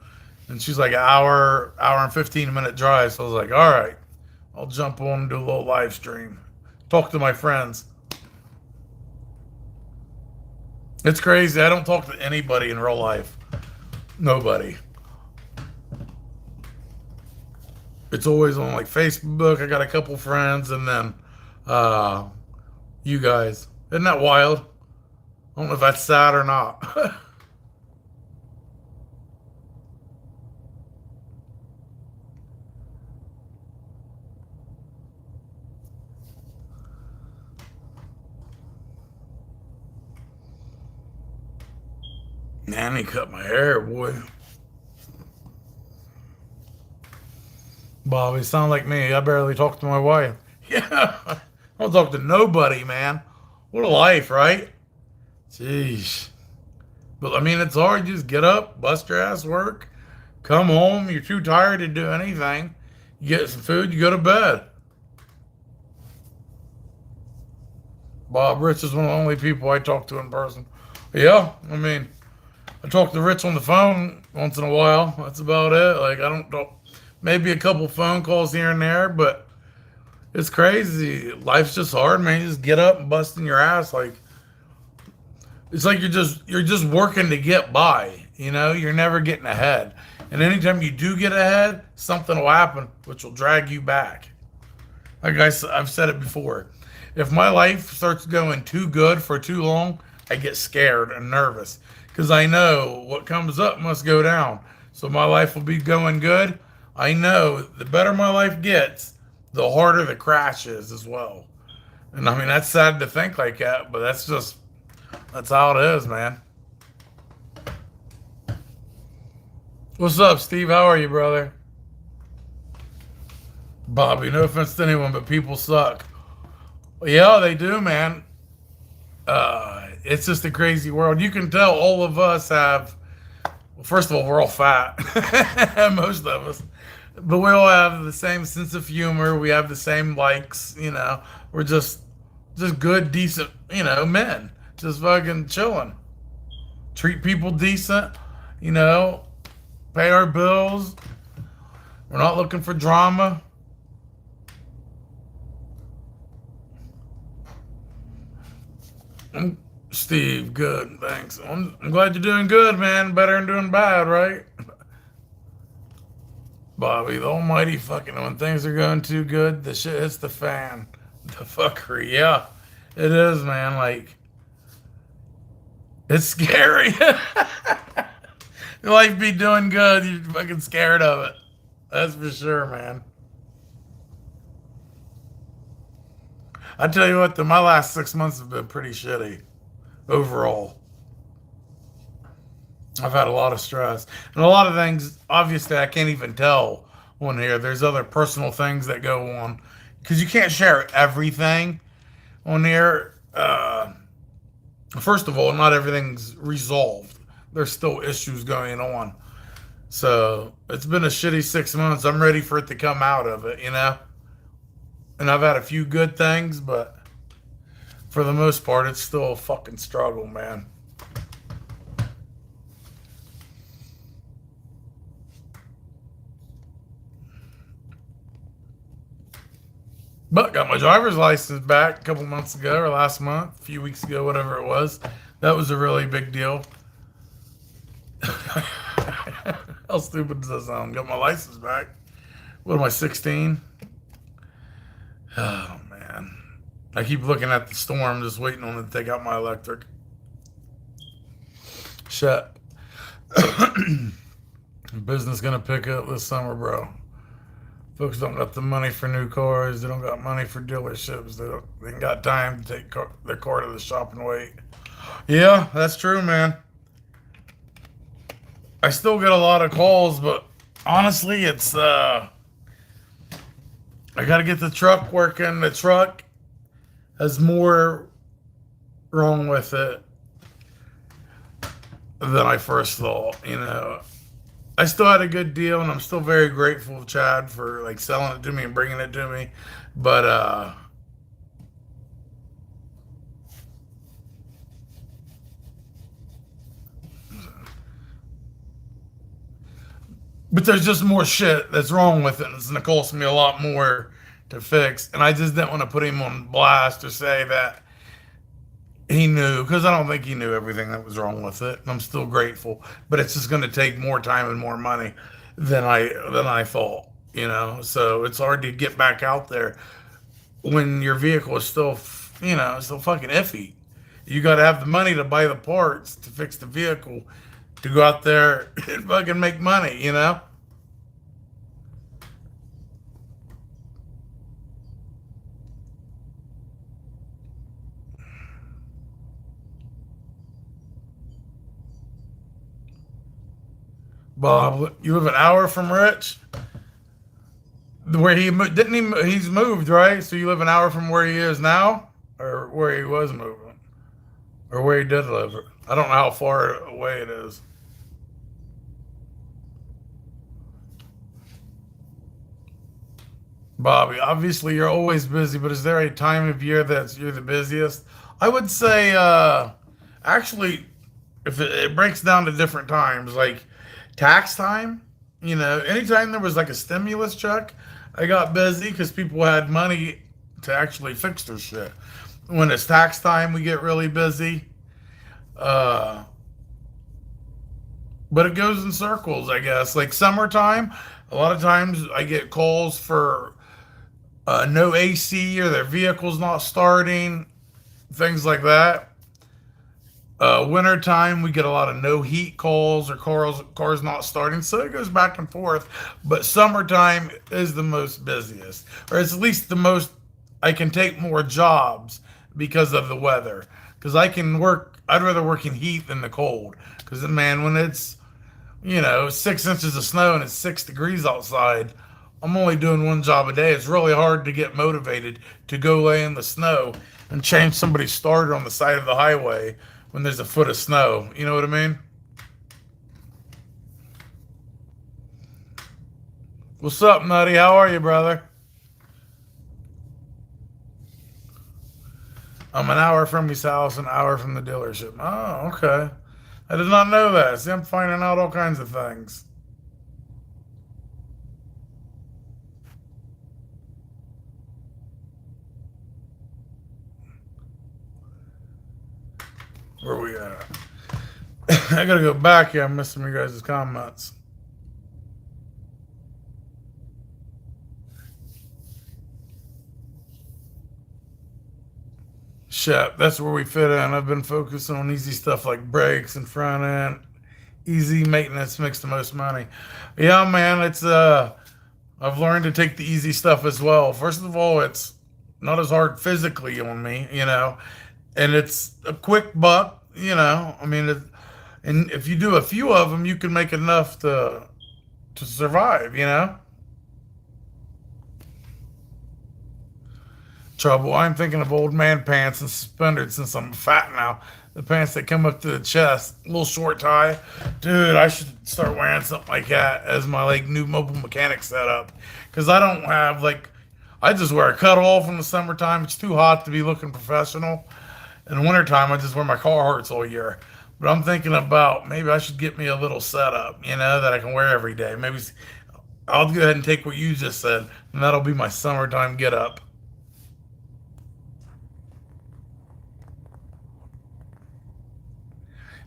and she's like an hour and 15-minute drive. So I was like, all right, I'll jump on and do a little live stream. Talk to my friends. It's crazy. I don't talk to anybody in real life. Nobody. It's always on like Facebook. I got a couple friends, and then you guys. Isn't that wild? I don't know if that's sad or not. Man, he cut my hair, boy. Bobby, sound like me. I barely talk to my wife. Yeah, I don't talk to nobody, man. What a life, right? Jeez. But I mean, it's hard. You just get up, bust your ass, work, come home. You're too tired to do anything. You get some food, you go to bed. Bob Rich is one of the only people I talk to in person. Yeah, I mean, I talk to Rich on the phone once in a while. That's about it. Like, I don't talk, maybe a couple phone calls here and there, but it's crazy. Life's just hard, man. You just get up and busting your ass. Like, it's like you're just working to get by. You're never getting ahead. And anytime you do get ahead, something will happen which will drag you back. Like I've said it before. If my life starts going too good for too long, I get scared and nervous because I know what comes up must go down. So my life will be going good. I know the better my life gets, the harder the crash is as well. And I mean, that's sad to think like that, but that's how it is, man. What's up, Steve? How are you, brother? Bobby, no offense to anyone, but people suck. Yeah, they do, man. It's just a crazy world. You can tell all of us have, well, first of all, we're all fat, most of us, but we all have the same sense of humor. We have the same likes, we're just good, decent, men, just fucking chilling, treat people decent, you know, pay our bills. We're not looking for drama. Steve, good, thanks. I'm glad you're doing good, man. Better than doing bad, right? Bobby, the almighty fucking, when things are going too good, the shit hits the fan. The fuckery, yeah. It is, man. Like, it's scary. Your life be doing good, you're fucking scared of it. That's for sure, man. I tell you what, my last 6 months have been pretty shitty overall. I've had a lot of stress and a lot of things. Obviously, I can't even tell on here. There's other personal things that go on because you can't share everything on here. First of all, not everything's resolved. There's still issues going on. So it's been a shitty 6 months. I'm ready for it to come out of it. And I've had a few good things, but for the most part, it's still a fucking struggle, man. But got my driver's license back a couple months ago, or last month, a few weeks ago, whatever it was. That was a really big deal. How stupid does that sound? Got my license back. What am I, 16? Oh, man. I keep looking at the storm, just waiting on it to take out my electric. Shit. Business gonna pick up this summer, bro. Folks don't got the money for new cars. They don't got money for dealerships. They ain't got time to take their car to the shop and wait. Yeah, that's true, man. I still get a lot of calls, but honestly, it's I gotta get the truck working. The truck has more wrong with it than I first thought. I still had a good deal, and I'm still very grateful to Chad for like selling it to me and bringing it to me. But there's just more shit that's wrong with it, and it's gonna cost me a lot more to fix. And I just didn't want to put him on blast or say that he knew, because I don't think he knew everything that was wrong with it. I'm still grateful, but it's just going to take more time and more money than I thought. So it's hard to get back out there when your vehicle is still still fucking iffy. You got to have the money to buy the parts to fix the vehicle to go out there and fucking make money. Bob, you live an hour from Rich? Where didn't he's moved, right? So you live an hour from where he is now, or where he was moving, or where he did live. I don't know how far away it is. Bobby, obviously you're always busy, but is there a time of year that you're the busiest? I would say, actually, if it breaks down to different times, like tax time, anytime there was like a stimulus check, I got busy because people had money to actually fix their shit. When it's tax time, we get really busy. Uh, but it goes in circles, I guess. Like summertime, a lot of times I get calls for no AC or their vehicle's not starting, things like that. Wintertime, we get a lot of no heat calls or cars not starting, so it goes back and forth. But summertime is the most busiest, or it's at least the most. I can take more jobs because of the weather. Because I can work. I'd rather work in heat than the cold. Because man, when it's 6 inches of snow and it's 6 degrees outside, I'm only doing one job a day. It's really hard to get motivated to go lay in the snow and change somebody's starter on the side of the highway when there's a foot of snow. You know what I mean? What's up, Nutty? How are you, brother? I'm an hour from his house, an hour from the dealership. Oh, okay. I did not know that. See, I'm finding out all kinds of things. Where we at? I gotta go back here. I'm missing you guys' comments. Shit, that's where we fit in. I've been focusing on easy stuff like brakes and front end. Easy maintenance makes the most money. Yeah, man, it's I've learned to take the easy stuff as well. First of all, it's not as hard physically on me, and it's a quick buck. I mean, and if you do a few of them, you can make enough to survive. Trouble. I'm thinking of old man pants and suspenders since I'm fat now. The pants that come up to the chest, little short tie. Dude, I should start wearing something like that as my like new mobile mechanic setup. Cause I don't have like I just wear a cut off in the summertime. It's too hot to be looking professional. In the wintertime I just wear my Carhartts all year. But I'm thinking about maybe I should get me a little setup, that I can wear every day. Maybe I'll go ahead and take what you just said, and that'll be my summertime get up.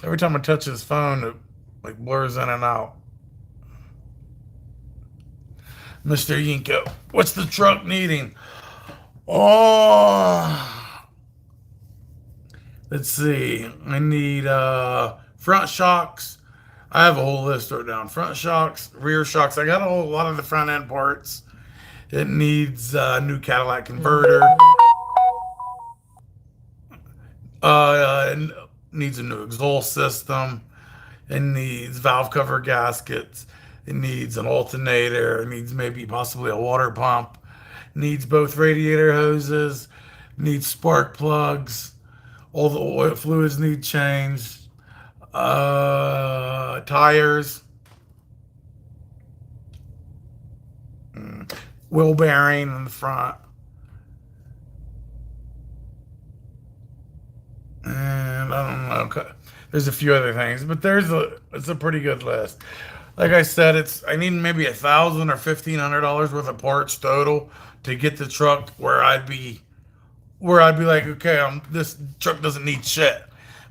Every time I touch his phone, it like blurs in and out. Mr. Yinko, what's the truck needing? Oh, let's see. I need front shocks. I have a whole list wrote down. Front shocks, rear shocks. I got a whole lot of the front end parts. It needs a new Cadillac converter. It needs a new exhaust system. It needs valve cover gaskets. It needs an alternator. It needs maybe possibly a water pump. It needs both radiator hoses. It needs spark plugs. All the oil fluids need changed. Tires, wheel bearing in the front, and I don't know. There's a few other things, but it's a pretty good list. Like I said, I need maybe 1,000 or $1,500 worth of parts total to get the truck where I'd be like, okay, this truck doesn't need shit.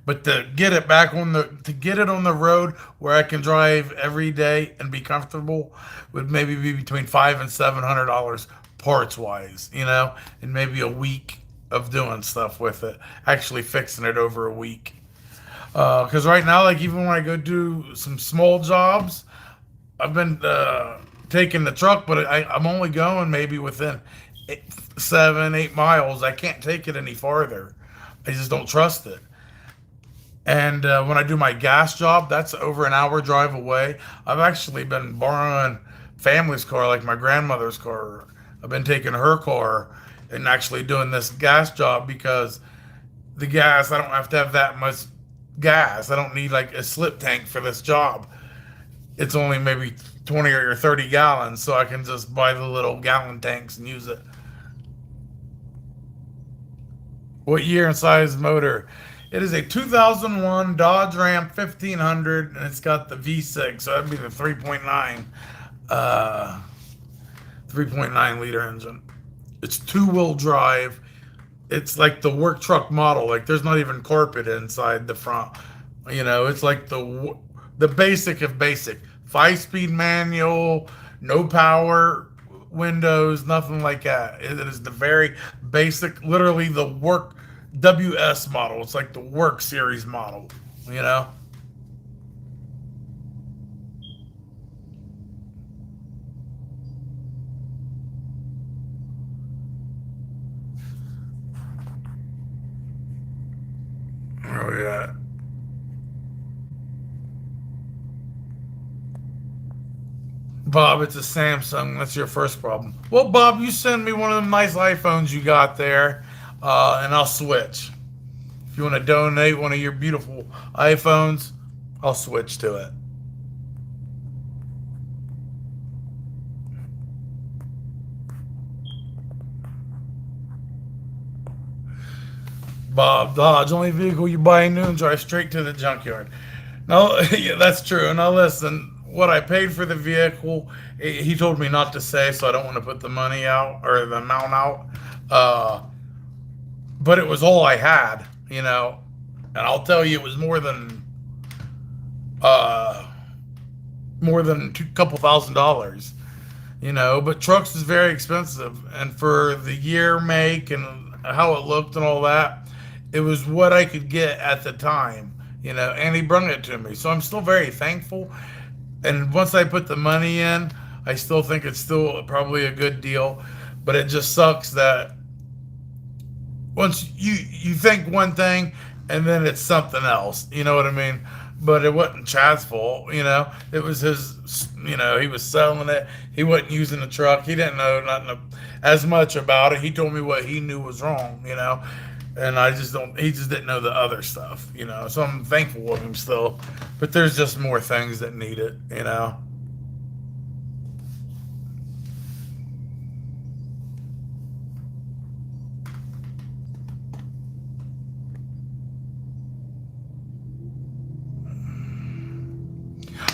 But to get it on the road where I can drive every day and be comfortable would maybe be between $500 and $700 parts wise, and maybe a week of doing stuff with it, actually fixing it over a week. Because right now, like even when I go do some small jobs, I've been taking the truck, but I'm only going maybe within 7, 8 miles. I can't take it any farther. I just don't trust it. And when I do my gas job, that's over an hour drive away. I've actually been borrowing family's car, like my grandmother's car. I've been taking her car and actually doing this gas job because the gas, I don't have to have that much gas. I don't need like a slip tank for this job. It's only maybe 20 or 30 gallons, so I can just buy the little gallon tanks and use it. What year and size motor? It is a 2001 Dodge Ram 1500, and it's got the V6, so that'd be the 3.9 liter engine. It's two-wheel drive. It's like the work truck model. Like there's not even carpet inside the front. It's like the The basic of basic. 5-speed manual, no power windows, nothing like that. It is the very basic, literally the work WS model. It's like the work series model, you know? Oh, yeah. Bob, it's a Samsung. That's your first problem. Well, Bob, you send me one of them nice iPhones you got there, and I'll switch. If you want to donate one of your beautiful iPhones, I'll switch to it. Bob Dodge, only vehicle you buy new and drive straight to the junkyard. No, yeah, that's true. Now listen, what I paid for the vehicle, he told me not to say, so I don't want to put the money out or the amount out. Uh, but it was all I had, you know. And I'll tell you, it was uh, more than a couple $1,000s, you know. But trucks is very expensive, and for the year, make, and how it looked and all that, it was what I could get at the time, you know. And he brung it to me, so I'm still very thankful. And once I put the money in, I still think it's still probably a good deal. But it just sucks that once you think one thing and then it's something else. You know what I mean? But it wasn't Chad's fault. You know, it was his. You know, he was selling it. He wasn't using the truck. He didn't know nothing as much about it. He told me what he knew was wrong. You know, and I just don't. He just didn't know the other stuff. You know, so I'm thankful of him still. But there's just more things that need it. You know.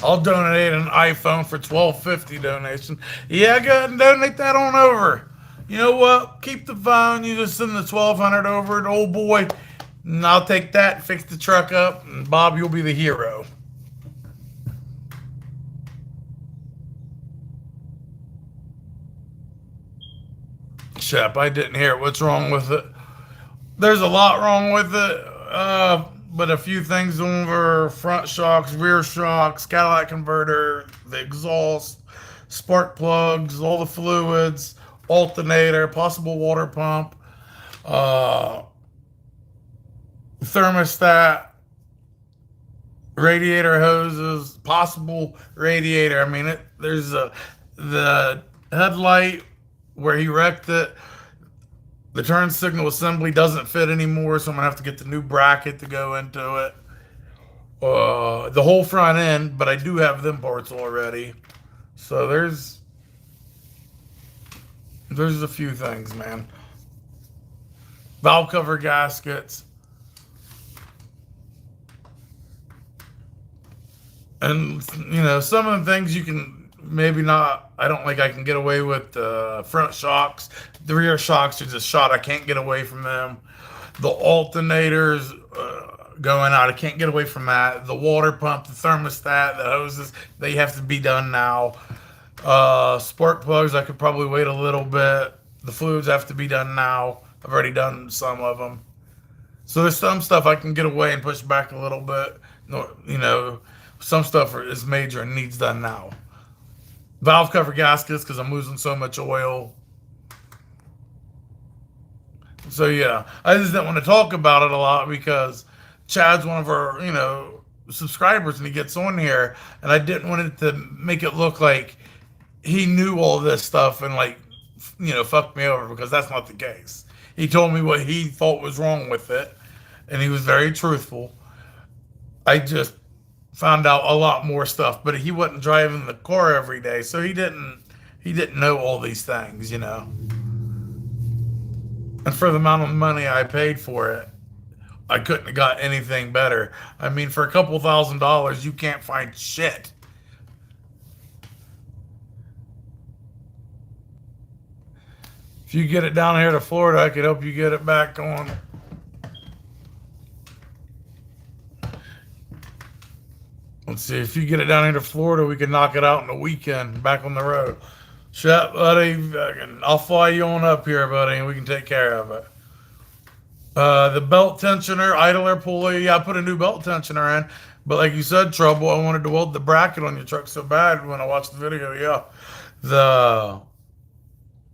I'll donate an iPhone for 1250 donation. Yeah, go ahead and donate that on over. You know what? Keep the phone. You just send the 1200 over to old boy, and I'll take that and fix the truck up. And Bob, you'll be the hero. Shep, I didn't hear it. What's wrong with it? There's a lot wrong with it, but a few things over: front shocks, rear shocks, Cadillac converter, the exhaust, spark plugs, all the fluids, alternator, possible water pump, uh, thermostat, radiator hoses, possible radiator. I mean, there's the headlight where he wrecked it. The turn signal assembly doesn't fit anymore, so I'm gonna have to get the new bracket to go into it. The whole front end, but I do have them parts already. So there's a few things, man. Valve cover gaskets, and you know some of the things you can maybe not. I don't like. I can get away with the front shocks. The rear shocks are just shot. I can't get away from them. The alternators going out. I can't get away from that. The water pump, the thermostat, the hoses. They have to be done now. Spark plugs. I could probably wait a little bit. The fluids have to be done now. I've already done some of them. So there's some stuff I can get away and push back a little bit. You know, some stuff is major and needs done now. Valve cover gaskets because I'm losing so much oil. So yeah, I just didn't want to talk about it a lot because Chad's one of our, you know, subscribers and he gets on here, and I didn't want it to make it look like he knew all this stuff and like, you know, fucked me over because that's not the case. He told me what he thought was wrong with it, and he was very truthful. I just found out a lot more stuff, but he wasn't driving the car every day, so he didn't know all these things, you know. And for the amount of money I paid for it, I couldn't have got anything better. I mean, for a couple $1,000s, you can't find shit. If you get it down here to Florida, I could help you get it back on. Let's see, if you get it down here to Florida, we can knock it out in a weekend back on the road. Shut, buddy. I'll fly you on up here, buddy, and we can take care of it. The belt tensioner, idler pulley. Yeah, I put a new belt tensioner in. But like you said, Trouble, I wanted to weld the bracket on your truck so bad when I watched the video. Yeah. The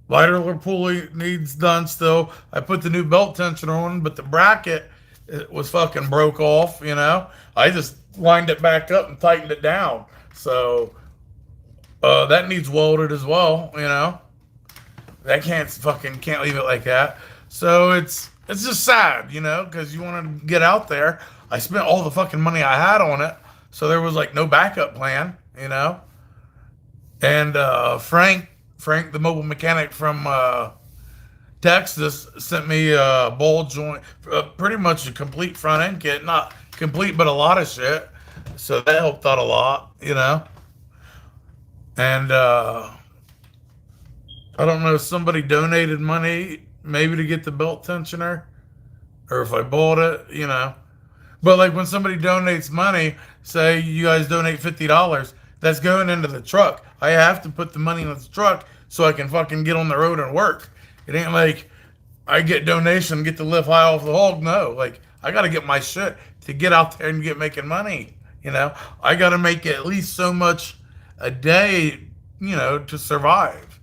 idler pulley needs done still. I put the new belt tensioner on, but the bracket it was fucking broke off, you know. I just lined it back up and tightened it down. So that needs welded as well, you know. That can't leave it like that. So it's just sad, you know, because you want to get out there. I spent all the fucking money I had on it, so there was like no backup plan, you know. And Frank, the mobile mechanic from Texas, sent me a ball joint, pretty much a complete front end kit, not complete, but a lot of shit. So that helped out a lot, you know. And I don't know, somebody donated money maybe to get the belt tensioner, or if I bought it, you know. But like when somebody donates money, say you guys donate $50, that's going into the truck. I have to put the money in the truck so I can fucking get on the road and work. It ain't like I get donation, get to live high off the hog. No, like I got to get my shit to get out there and get making money. You know, I got to make at least so much a day, you know, to survive.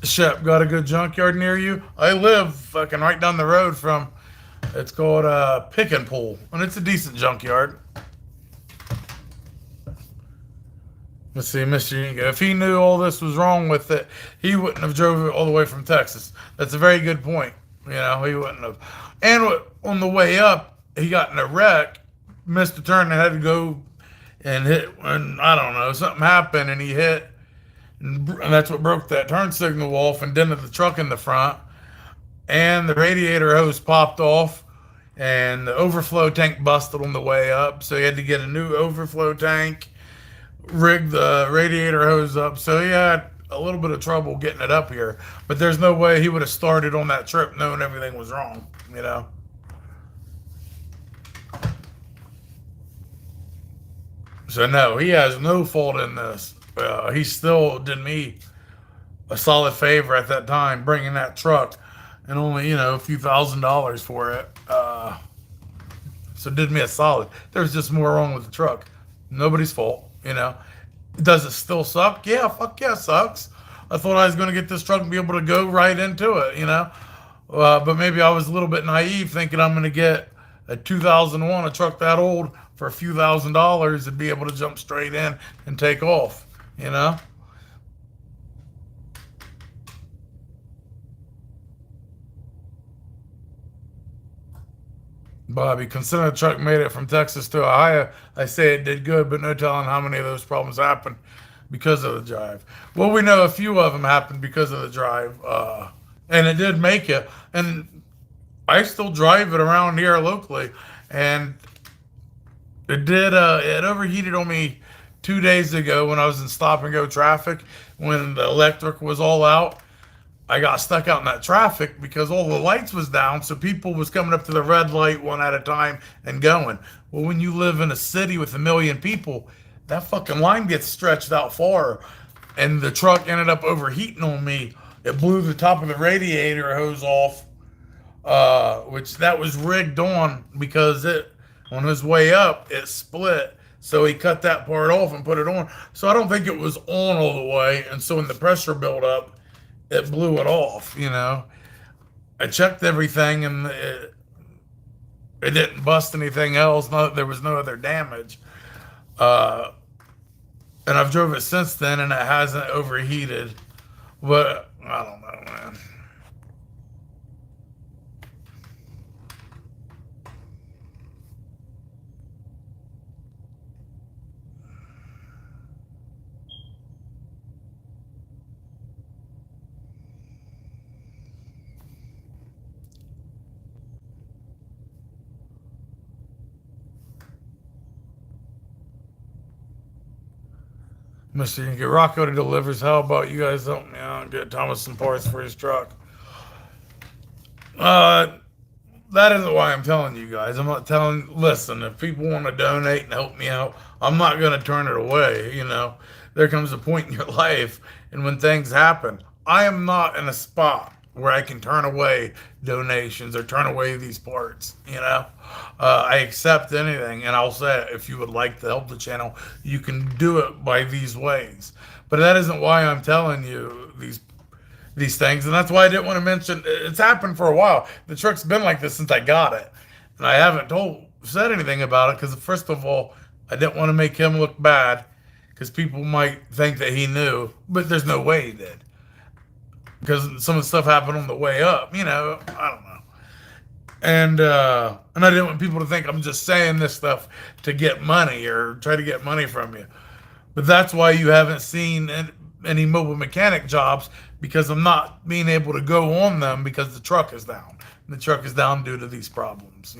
Shep, got a good junkyard near you? I live fucking right down the road from, it's called Pick and Pull, and it's a decent junkyard. Let's see, Mr. Ingo. If he knew all this was wrong with it, he wouldn't have drove it all the way from Texas. That's a very good point. You know, he wouldn't have. And on the way up, he got in a wreck, missed a turn, and had to go and hit, and I don't know, something happened, and he hit, and that's what broke that turn signal off and dented the truck in the front. And the radiator hose popped off, and the overflow tank busted on the way up, so he had to get a new overflow tank, rig the radiator hose up. So he had a little bit of trouble getting it up here, but there's no way he would have started on that trip knowing everything was wrong, you know. So no, he has no fault in this. He still did me a solid favor at that time, bringing that truck, and only, you know, a few $1,000s for it. So did me a solid. There's just more wrong with the truck. Nobody's fault, you know. Does it still suck? Yeah, fuck yeah, it sucks. I thought I was going to get this truck and be able to go right into it, you know. But maybe I was a little bit naive, thinking I'm going to get a 2001, a truck that old, for a few $1,000s and be able to jump straight in and take off, you know. Bobby, considering the truck made it from Texas to Ohio, I say it did good, but no telling how many of those problems happened because of the drive. Well, we know a few of them happened because of the drive, and it did make it. And I still drive it around here locally, and it did. It overheated on me 2 days ago when I was in stop and go traffic when the electric was all out. I got stuck out in that traffic because all the lights was down, so people was coming up to the red light one at a time and going. Well, when you live in a city with 1 million people, that fucking line gets stretched out far, and the truck ended up overheating on me. It blew the top of the radiator hose off, which that was rigged on because it, on his way up, it split. So he cut that part off and put it on. So I don't think it was on all the way, and so when the pressure built up, it blew it off, you know. I checked everything, and it didn't bust anything else. There was no other damage. And I've drove it since then, and it hasn't overheated. But I don't know, man. Mr. You get Rocco to delivers. How about you guys help me out and get Thomas some parts for his truck? Uh, that isn't why I'm telling you guys. I'm not telling. Listen, if people want to donate and help me out, I'm not going to turn it away. There comes a point in your life, and when things happen, I am not in a spot where I can turn away donations or turn away these parts. I accept anything, and I'll say if you would like to help the channel, you can do it by these ways. But that isn't why I'm telling you these things, and that's why I didn't want to mention. It's happened for a while. The truck's been like this since I got it, and I haven't said anything about it because first of all, I didn't want to make him look bad because people might think that he knew, but there's no way he did because some of the stuff happened on the way up. I don't know, and I didn't want people to think I'm just saying this stuff to get money or try to get money from you. But that's why you haven't seen any mobile mechanic jobs because I'm not being able to go on them because the truck is down. And the truck is down due to these problems.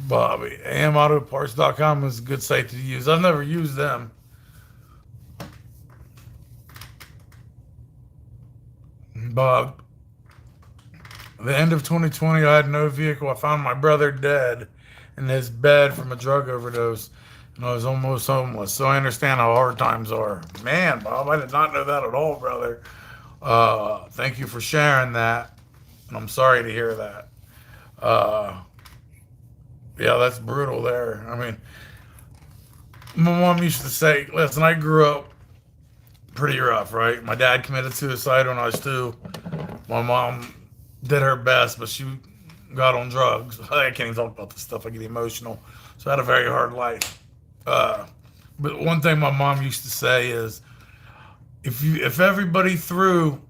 Bobby, amautoparts.com is a good site to use. I've never used them. Bob, the end of 2020, I had no vehicle. I found my brother dead in his bed from a drug overdose, and I was almost homeless. So I understand how hard times are. Man, Bob, I did not know that at all, brother. Thank you for sharing that, and I'm sorry to hear that. Uh, yeah, that's brutal there. I mean, my mom used to say, listen, I grew up pretty rough, right? My dad committed suicide when I was 2. My mom did her best, but she got on drugs. I can't even talk about this stuff. I get emotional. So I had a very hard life. Uh, but one thing my mom used to say is, if everybody threw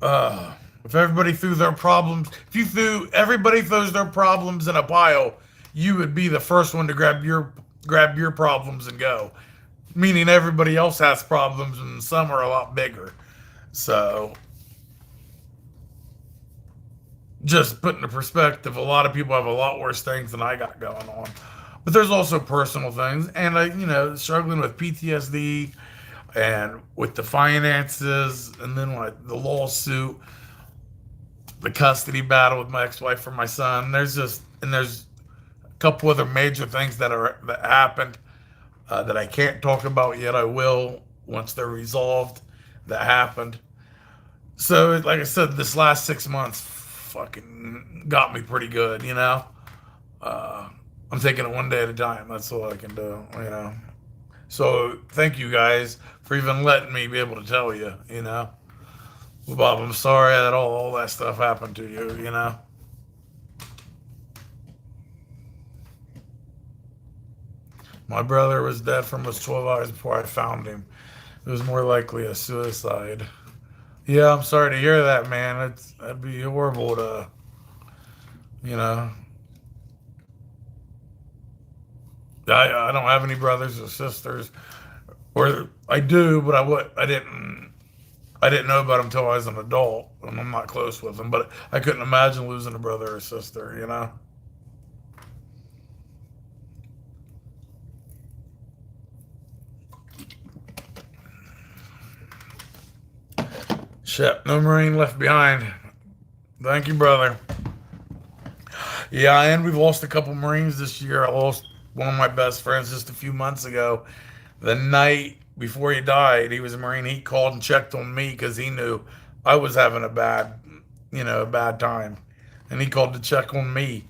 uh, if everybody threw their problems, if you threw everybody throws their problems in a pile, you would be the first one to grab your problems and go. Meaning everybody else has problems and some are a lot bigger. So just put into perspective, a lot of people have a lot worse things than I got going on. But there's also personal things, and struggling with PTSD and with the finances, and then like the lawsuit, the custody battle with my ex-wife for my son. There's a couple other major things that happened that I can't talk about yet. I will once they're resolved. That happened. So, like I said, this last 6 months fucking got me pretty good. Uh, I'm taking it one day at a time. That's all I can do. So, thank you guys for even letting me be able to tell you. Well, Bob, I'm sorry that all that stuff happened to you. My brother was dead for almost 12 hours before I found him. It was more likely a suicide. Yeah, I'm sorry to hear that, man. That'd be horrible to, you know. I don't have any brothers or sisters, or I do, but I didn't know about them until I was an adult, and I'm not close with them. But I couldn't imagine losing a brother or sister. Shit, no Marine left behind. Thank you, brother. Yeah, and we've lost a couple Marines this year. I lost one of my best friends just a few months ago. The night before he died, he was a Marine. He called and checked on me because he knew I was having a bad time. And he called to check on me.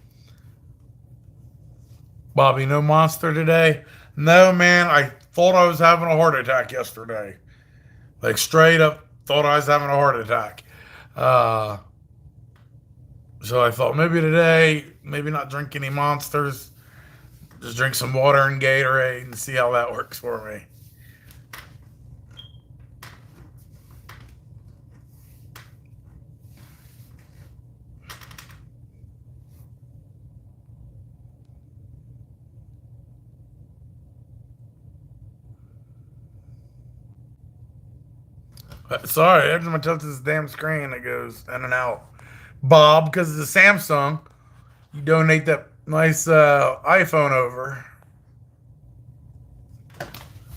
Bobby, no monster today? No, man. I thought I was having a heart attack yesterday. Like, straight up thought I was having a heart attack. Uh, so I thought maybe today, maybe not drink any monsters. Just drink some water and Gatorade and see how that works for me. Sorry, every time I touch this damn screen, it goes in and out. Bob, because it's a Samsung, you donate that nice iPhone over.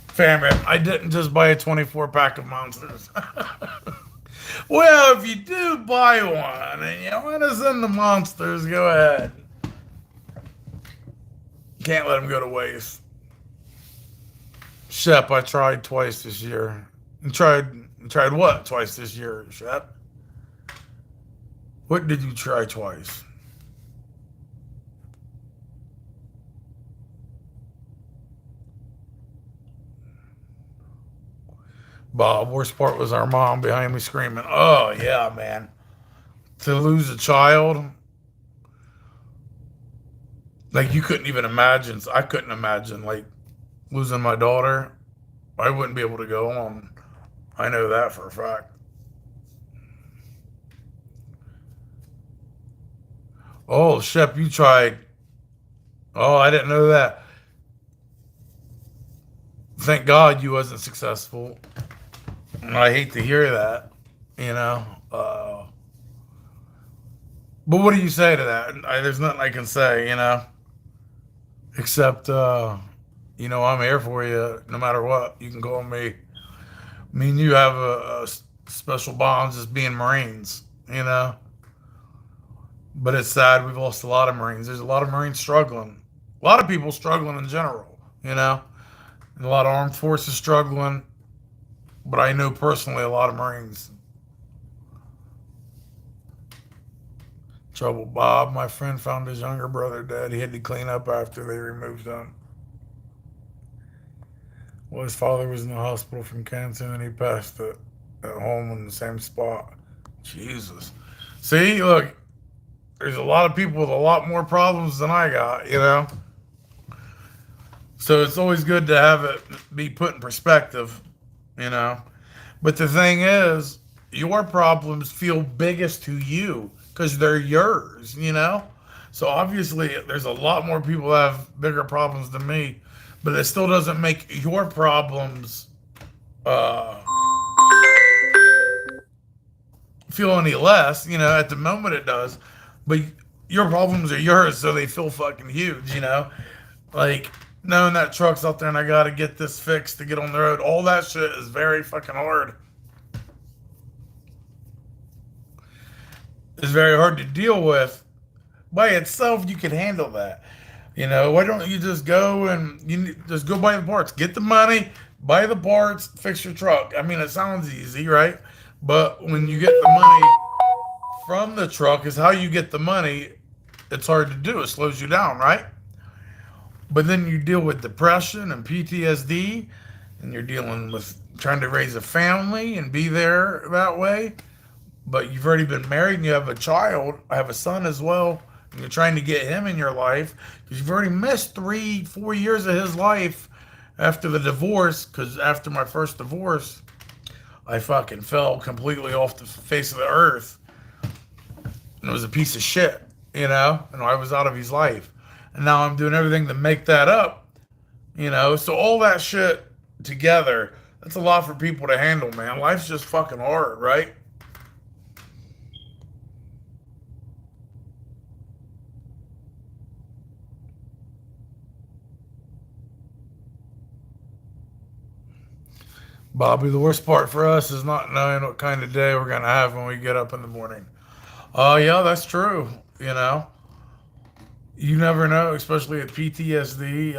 Family, I didn't just buy a 24 pack of monsters. Well, if you do buy one and you want to send the monsters, go ahead. Can't let them go to waste. Shep, I tried twice this year. You tried what twice this year, Shep? What did you try twice? Bob, worst part was our mom behind me screaming, "Oh yeah, man!" To lose a child, like you couldn't even imagine. I couldn't imagine like losing my daughter. I wouldn't be able to go on. I know that for a fact. Oh, Shep, you tried. Oh, I didn't know that. Thank God you wasn't successful. I hate to hear that. You know. But what do you say to that? There's nothing I can say. Except I'm here for you no matter what. You can call me. Me and you have a special bonds as being Marines. You know. But it's sad we've lost a lot of Marines. There's a lot of Marines struggling. A lot of people struggling in general. And a lot of armed forces struggling. But I know personally a lot of Marines. Trouble Bob, my friend, found his younger brother dead. He had to clean up after they removed him. Well, his father was in the hospital from cancer and he passed at home in the same spot. Jesus. See, look, there's a lot of people with a lot more problems than I got. So it's always good to have it be put in perspective, you know. But the thing is, your problems feel biggest to you because they're yours. So obviously, there's a lot more people that have bigger problems than me, but it still doesn't make your problems uh, feel any less. At the moment it does, but your problems are yours, so they feel fucking huge. Like knowing that truck's out there and I gotta get this fixed to get on the road. All that shit is very fucking hard. It's very hard to deal with. By itself, you can handle that. Why don't you just go and just go buy the parts, get the money, buy the parts, fix your truck? I mean, it sounds easy, right? But when you get the money from the truck, is how you get the money. It's hard to do. It slows you down, right? But then you deal with depression and PTSD, and you're dealing with trying to raise a family and be there that way. But you've already been married and you have a child. I have a son as well. And you're trying to get him in your life because you've already missed 3, 4 years of his life after the divorce. Because after my first divorce, I fucking fell completely off the face of the earth. And it was a piece of shit. And I was out of his life. And now I'm doing everything to make that up. So all that shit together, that's a lot for people to handle, man. Life's just fucking hard, right? Bobby, the worst part for us is not knowing what kind of day we're gonna have when we get up in the morning. Yeah, that's true. You know, you never know, especially with PTSD.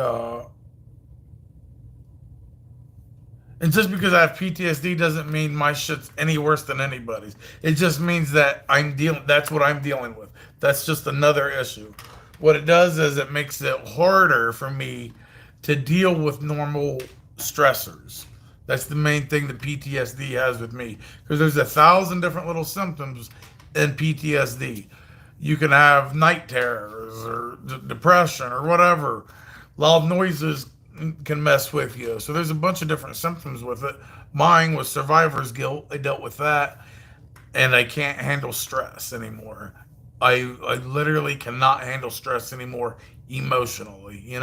And just because I have PTSD doesn't mean my shit's any worse than anybody's. It just means that I'm dealing. That's what I'm dealing with. That's just another issue. What it does is it makes it harder for me to deal with normal stressors. That's the main thing that PTSD has with me. Because there's 1,000 different little symptoms in PTSD. You can have night terrors or depression or whatever. Loud noises can mess with you. So there's a bunch of different symptoms with it. Mine was survivor's guilt. I dealt with that. And I can't handle stress anymore. I literally cannot handle stress anymore emotionally.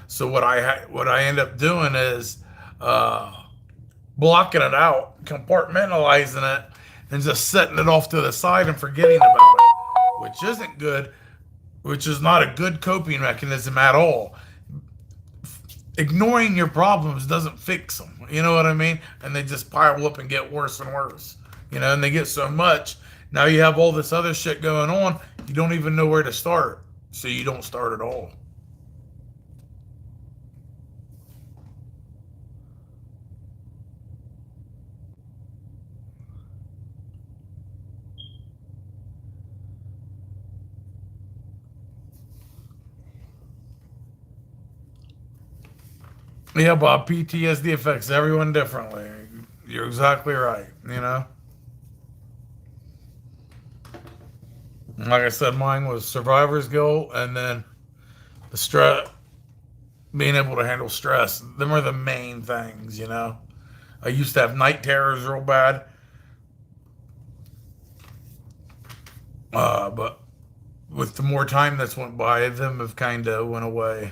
So what I end up doing is blocking it out, compartmentalizing it, and just setting it off to the side and forgetting about it, which isn't good, which is not a good coping mechanism at all. Ignoring your problems doesn't fix them. You know what I mean? And they just pile up and get worse and worse. And they get so much. Now you have all this other shit going on. You don't even know where to start. So you don't start at all. Yeah, Bob, PTSD affects everyone differently. You're exactly right. Like I said, mine was survivor's guilt and then the stress, being able to handle stress. Them are the main things. I used to have night terrors real bad, but with the more time that's went by, them have kind of went away.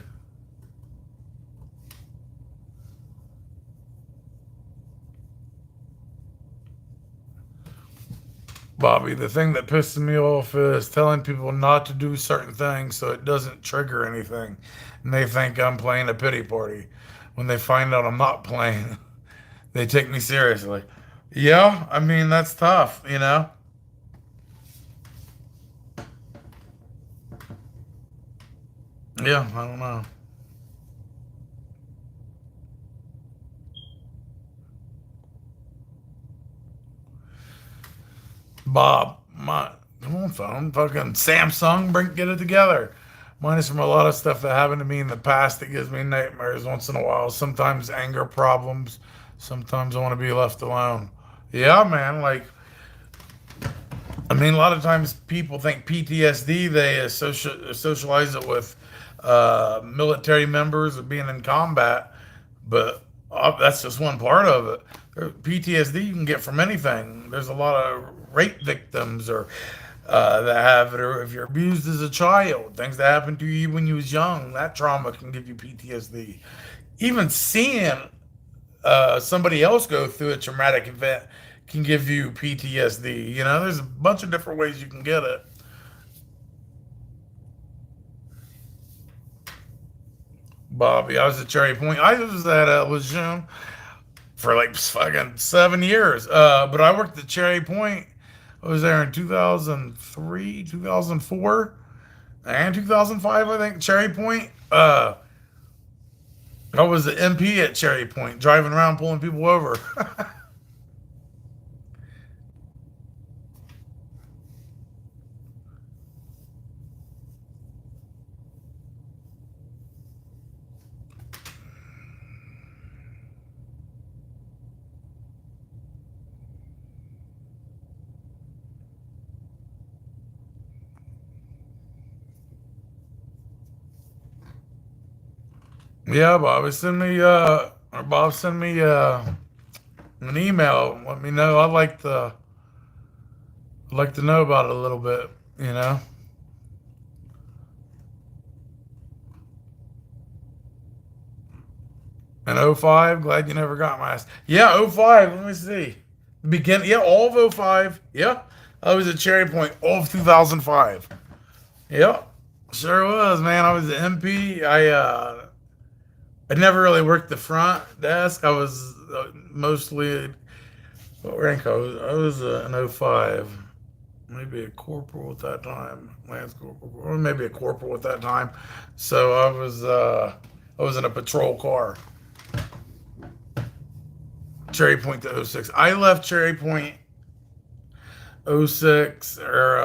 Bobby, the thing that pisses me off is telling people not to do certain things so it doesn't trigger anything. And they think I'm playing a pity party. When they find out I'm not playing, they take me seriously. Yeah, I mean, that's tough. Yeah, I don't know. Bob, come on, phone. Fucking Samsung, get it together. Mine is from a lot of stuff that happened to me in the past that gives me nightmares once in a while. Sometimes anger problems. Sometimes I want to be left alone. Yeah, man. Like, I mean, a lot of times people think PTSD, they socialize it with military members or being in combat, but that's just one part of it. PTSD you can get from anything. There's a lot of rape victims or that have it, or if you're abused as a child, things that happened to you when you was young, that trauma can give you PTSD. Even seeing somebody else go through a traumatic event can give you PTSD. There's a bunch of different ways you can get it. Bobby, I was at Cherry Point. I was at Lejeune for like fucking 7 years. But I worked at Cherry Point. I was there in 2003, 2004, and 2005, I think. Cherry Point. I was the MP at Cherry Point, driving around pulling people over. Yeah, Bob, send me an email. Let me know. I'd like to know about it a little bit. You know. And '05, glad you never got my ass. Yeah, '05. Let me see. Yeah, all of '05. Yeah, I was at Cherry Point all of 2005. Yeah, sure was, man. I was the MP. I never really worked the front desk. I was mostly what rank I was in '05. Maybe a corporal at that time, lance corporal, or maybe a corporal at that time. So I was in a patrol car. Cherry Point to '06. I left Cherry Point '06, or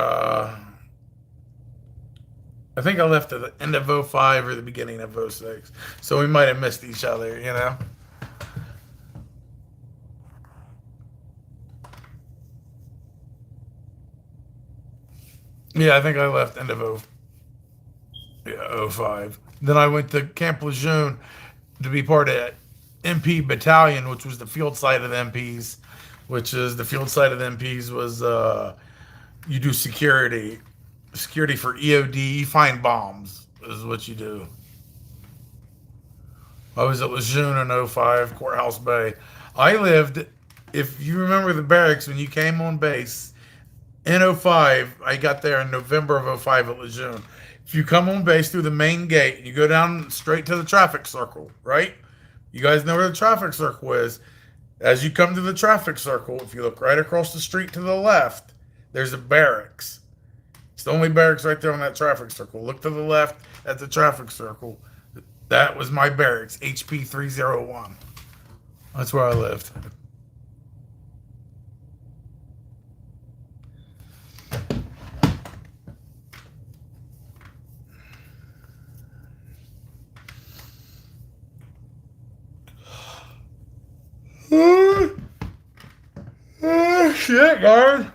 I think I left at the end of '05 or the beginning of '06. So we might have missed each other. Yeah, I think I left end of '05. Then I went to Camp Lejeune to be part of MP Battalion, which was the field side of the MPs, which is the field side of the MPs was you do security for EOD. You find bombs is what you do. I was at Lejeune in '05, Courthouse Bay. I lived, if you remember the barracks when you came on base in '05, I got there in November of '05 at Lejeune. If you come on base through the main gate, you go down straight to the traffic circle, right? You guys know where the traffic circle is. As you come to the traffic circle, if you look right across the street to the left, there's a barracks. It's the only barracks right there on that traffic circle. Look to the left at the traffic circle. That was my barracks, HP 301. That's where I lived. Shit, guys.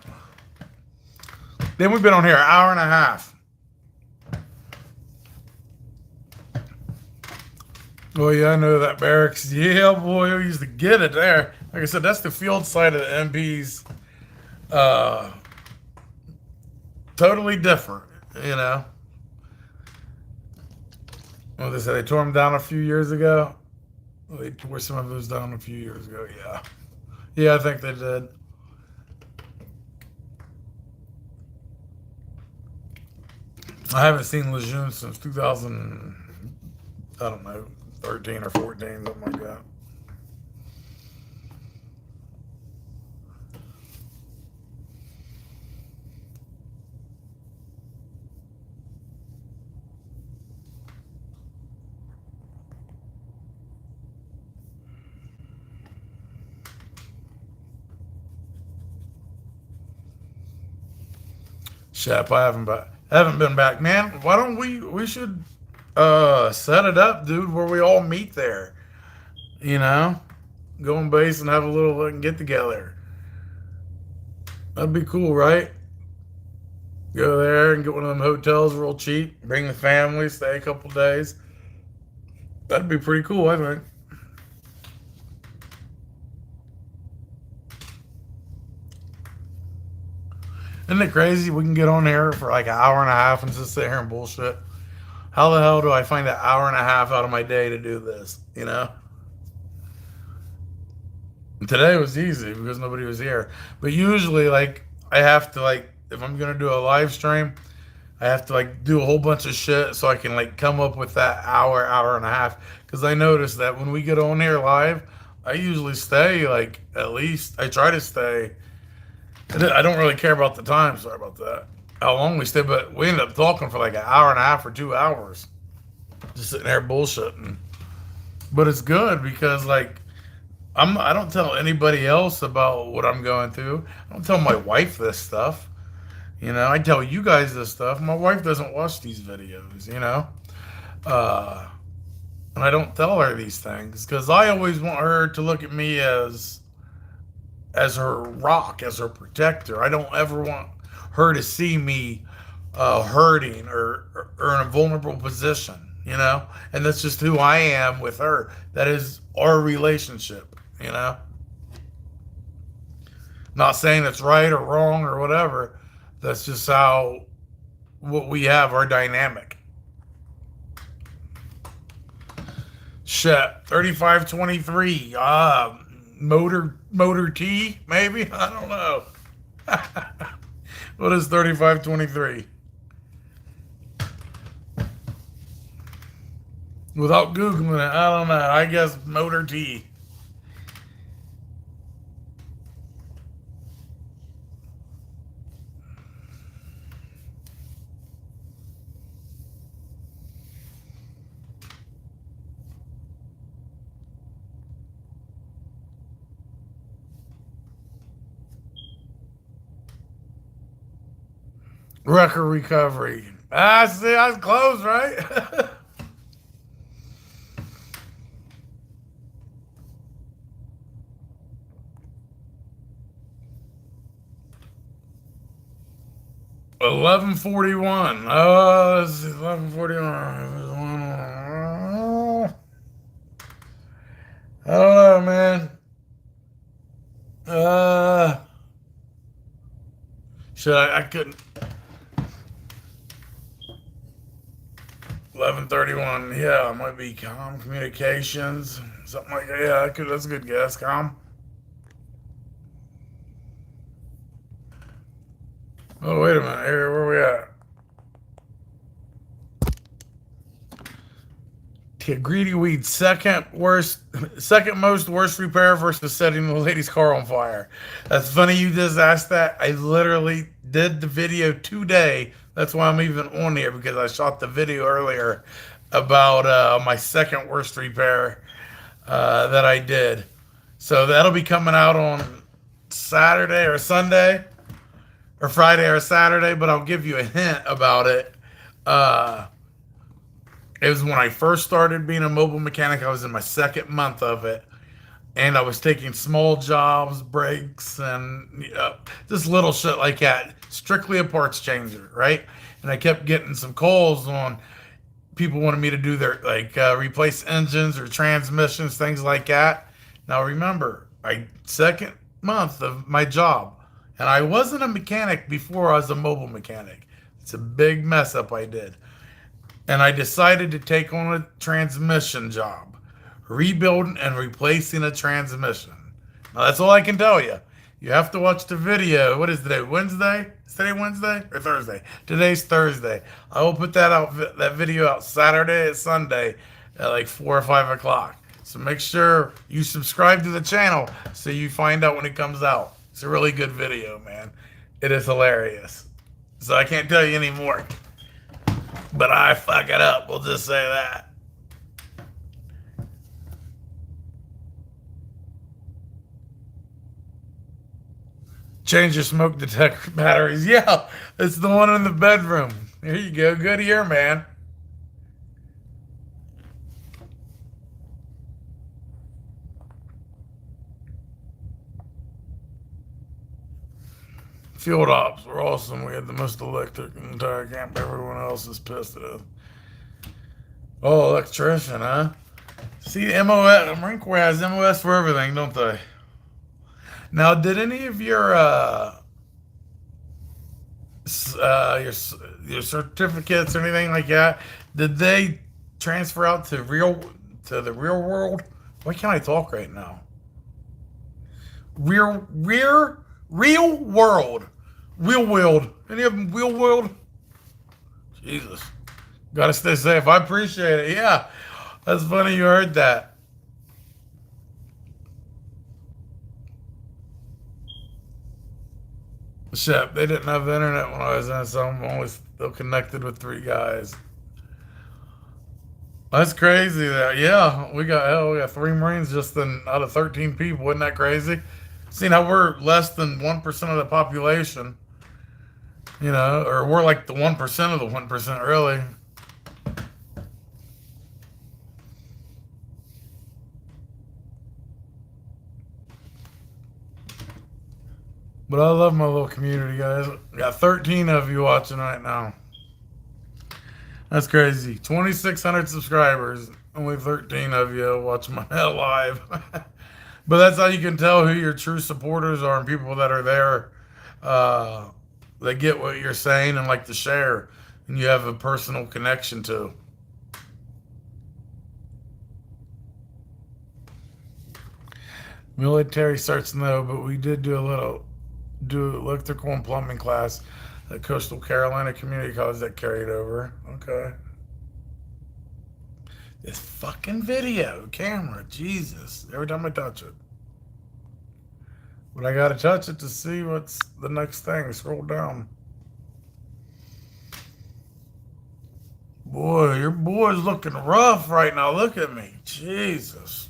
Then we've been on here an hour and a half. Oh yeah, I know that barracks. Yeah, boy, we used to get it there. Like I said, that's the field side of the MPs. Uh, totally different, you know. Well, they said they tore them down a few years ago. Well, they tore some of those down a few years ago. Yeah, yeah, I think they did. I haven't seen Lejeune since 2000. I don't know, 13 or 14, something like that. Shep, I haven't been back, man. Why don't we should set it up, dude, where we all meet there. You know, go on base and have a little get together. That'd be cool, right? Go there and get one of them hotels real cheap. Bring the family, stay a couple days. That'd be pretty cool, I think. Isn't it crazy? We can get on here for like an hour and a half and just sit here and bullshit. How the hell do I find an hour and a half out of my day to do this? You know? And today was easy because nobody was here. But usually, like, I have to, like, if I'm going to do a live stream, I have to, like, do a whole bunch of shit so I can, like, come up with that hour and a half. Because I noticed that when we get on here live, I usually stay, like, at least, I try to stay. I don't really care about the time. Sorry about that. How long we stay, but we ended up talking for like an hour and a half or 2 hours, just sitting there bullshitting. But it's good because like I don't tell anybody else about what I'm going through. I don't tell my wife this stuff. You know, I tell you guys this stuff. My wife doesn't watch these videos. You know, uh, and I don't tell her these things because I always want her to look at me as her rock, as her protector. I don't ever want her to see me hurting or in a vulnerable position, you know? And that's just who I am with her. That is our relationship, you know? Not saying it's right or wrong or whatever. That's just how what we have, our dynamic. Shit, 3523. Motor T, maybe? I don't know. What is 3523? Without Googling it, I don't know. I guess Motor T. Record recovery. Ah, see, I was close, right? 1141. Oh, this is 1141. I don't know, man. Uh, I couldn't. 1131. Yeah, it might be com communications, something like that. Yeah, that's a good guess. Com. Oh, wait a minute. Here, where we at? Greedy Weed, second most worst repair versus setting the lady's car on fire. That's funny you just asked that. I literally did the video today. That's why I'm even on here because I shot the video earlier about my second worst repair that I did. So that'll be coming out on Saturday or Sunday or Friday or Saturday, but I'll give you a hint about it. Uh, it was when I first started being a mobile mechanic. I was in my second month of it, and I was taking small jobs, breaks, and just little shit like that. Strictly a parts changer, right? And I kept getting some calls on people wanted me to do their replace engines or transmissions, things like that. Now remember, I second month of my job, and I wasn't a mechanic before I was a mobile mechanic. It's a big mess up I did. And I decided to take on a transmission job, rebuilding and replacing a transmission. Now that's all I can tell you. You have to watch the video. What is today? Wednesday? Is today Wednesday or Thursday? Today's Thursday. I will put that video out Saturday and Sunday at like 4 or 5 o'clock. So make sure you subscribe to the channel so you find out when it comes out. It's a really good video, man. It is hilarious. So I can't tell you anymore. But I fuck it up. We'll just say that. Change your smoke detector batteries. Yeah, it's the one in the bedroom. Here you go. Good ear, man. Field ops were awesome. We had the most electric in the entire camp. Everyone else is pissed at us. Oh, electrician, huh? See, MOS, Marine Corps has MOS for everything, don't they? Now, did any of your certificates or anything like that, did they transfer out to the real world? Why can't I talk right now? Real world. Real world. Any of them real world? Jesus. Gotta stay safe. I appreciate it. Yeah. That's funny you heard that. Shit, they didn't have the internet when I was in, so I'm only still connected with 3 guys. That's crazy. That yeah, we got 3 Marines just out of 13 people. Isn't that crazy? Seeing how we're less than 1% of the population, or we're like the 1% of the 1%, really. But I love my little community, guys. Got 13 of you watching right now. That's crazy. 2,600 subscribers. Only 13 of you watching my live. But that's how you can tell who your true supporters are and people that are there. They get what you're saying and like to share, and you have a personal connection to. Military starts no, but we did do electrical and plumbing class at Coastal Carolina Community College that carried over. Okay. This fucking video camera, Jesus. Every time I touch it. But I gotta touch it to see what's the next thing. Scroll down. Boy, your boy's looking rough right now. Look at me. Jesus.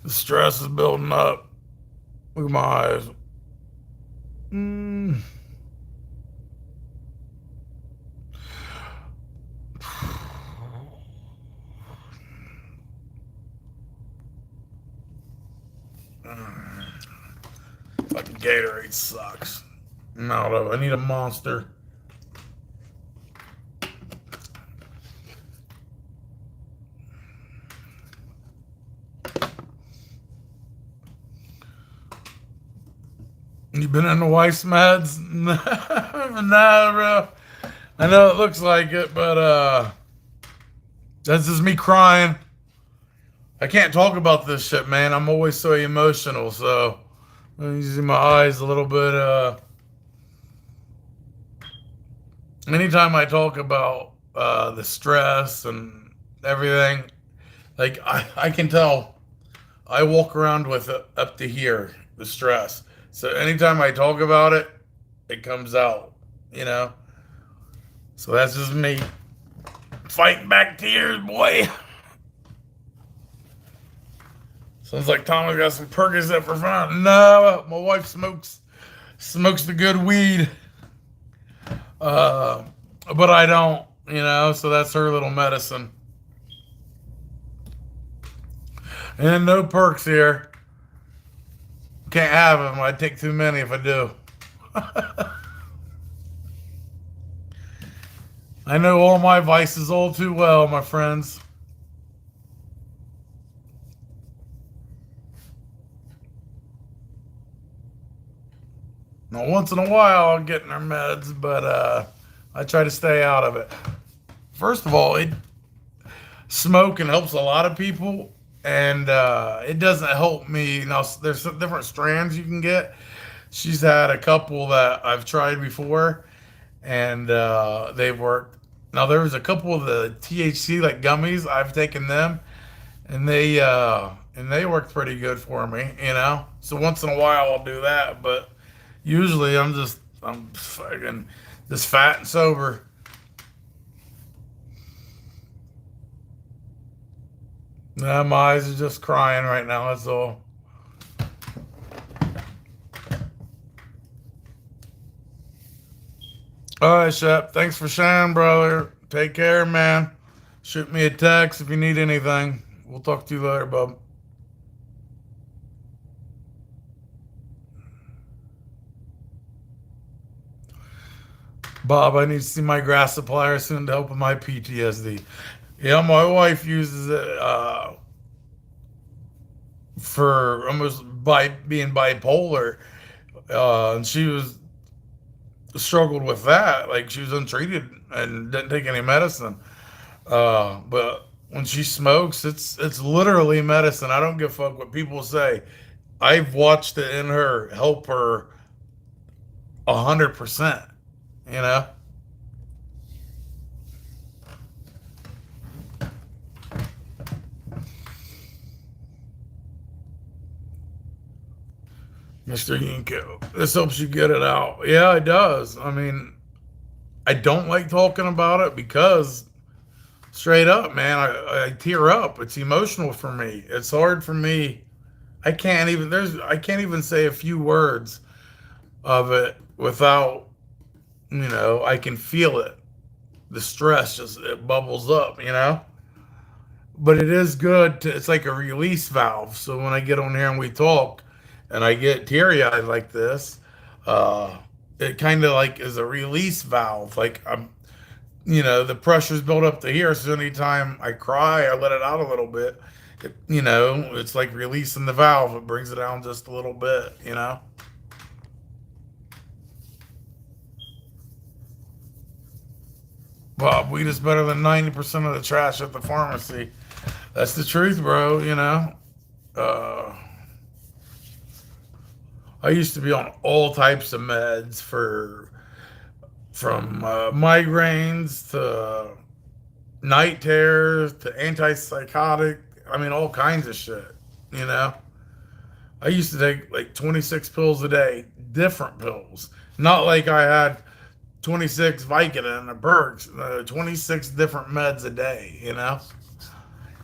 The stress is building up. Look at my eyes. Fucking Gatorade sucks. No, I need a Monster. You been in the wife's meds? Nah, bro. I know it looks like it, but that's just me crying. I can't talk about this shit, man. I'm always so emotional, so you see my eyes a little bit anytime I talk about the stress and everything, like I can tell I walk around with it up to here, the stress. So anytime I talk about it, it comes out, you know? So that's just me fighting back tears, boy. Sounds like Thomas got some Percocet for fun. No, my wife smokes the good weed. Uh, but I don't, so that's her little medicine. And no perks here. Can't have them. I'd take too many if I do. I know all my vices all too well, my friends. Now, once in a while, I'll get in their meds, but I try to stay out of it. First of all, smoking helps a lot of people, and it doesn't help me. Now, there's some different strands you can get. She's had a couple that I've tried before, and they've worked. Now, there was a couple of the THC like gummies. I've taken them, and they worked pretty good for me. So once in a while, I'll do that, but usually I'm fucking just fat and sober. Nah, my eyes are just crying right now. That's all. All right, Shep. Thanks for sharing, brother. Take care, man. Shoot me a text if you need anything. We'll talk to you later, bub. Bob, I need to see my grass supplier soon to help with my PTSD. Yeah, my wife uses it for almost by being bipolar, and she was struggled with that. Like she was untreated and didn't take any medicine. But when she smokes, it's literally medicine. I don't give a fuck what people say. I've watched it in her help her 100%. You know, Mr. Yinko, this helps you get it out. Yeah, it does. I mean, I don't like talking about it because straight up, man, I tear up. It's emotional for me. It's hard for me. I can't even say a few words of it without, I can feel it. The stress just it bubbles up. But it is good it's like a release valve. So when I get on here and we talk and I get teary eyed like this, uh, it kind of like is a release valve. Like the pressure's built up to here. So anytime I cry, I let it out a little bit. It's like releasing the valve. It brings it down just a little bit. Bob, weed is better than 90% of the trash at the pharmacy. That's the truth, bro. Uh, I used to be on all types of meds from migraines to night terrors to antipsychotic. I mean, all kinds of shit. You know, I used to take like 26 pills a day, different pills. Not like I had 26 Vicodin or Bergs, 26 different meds a day.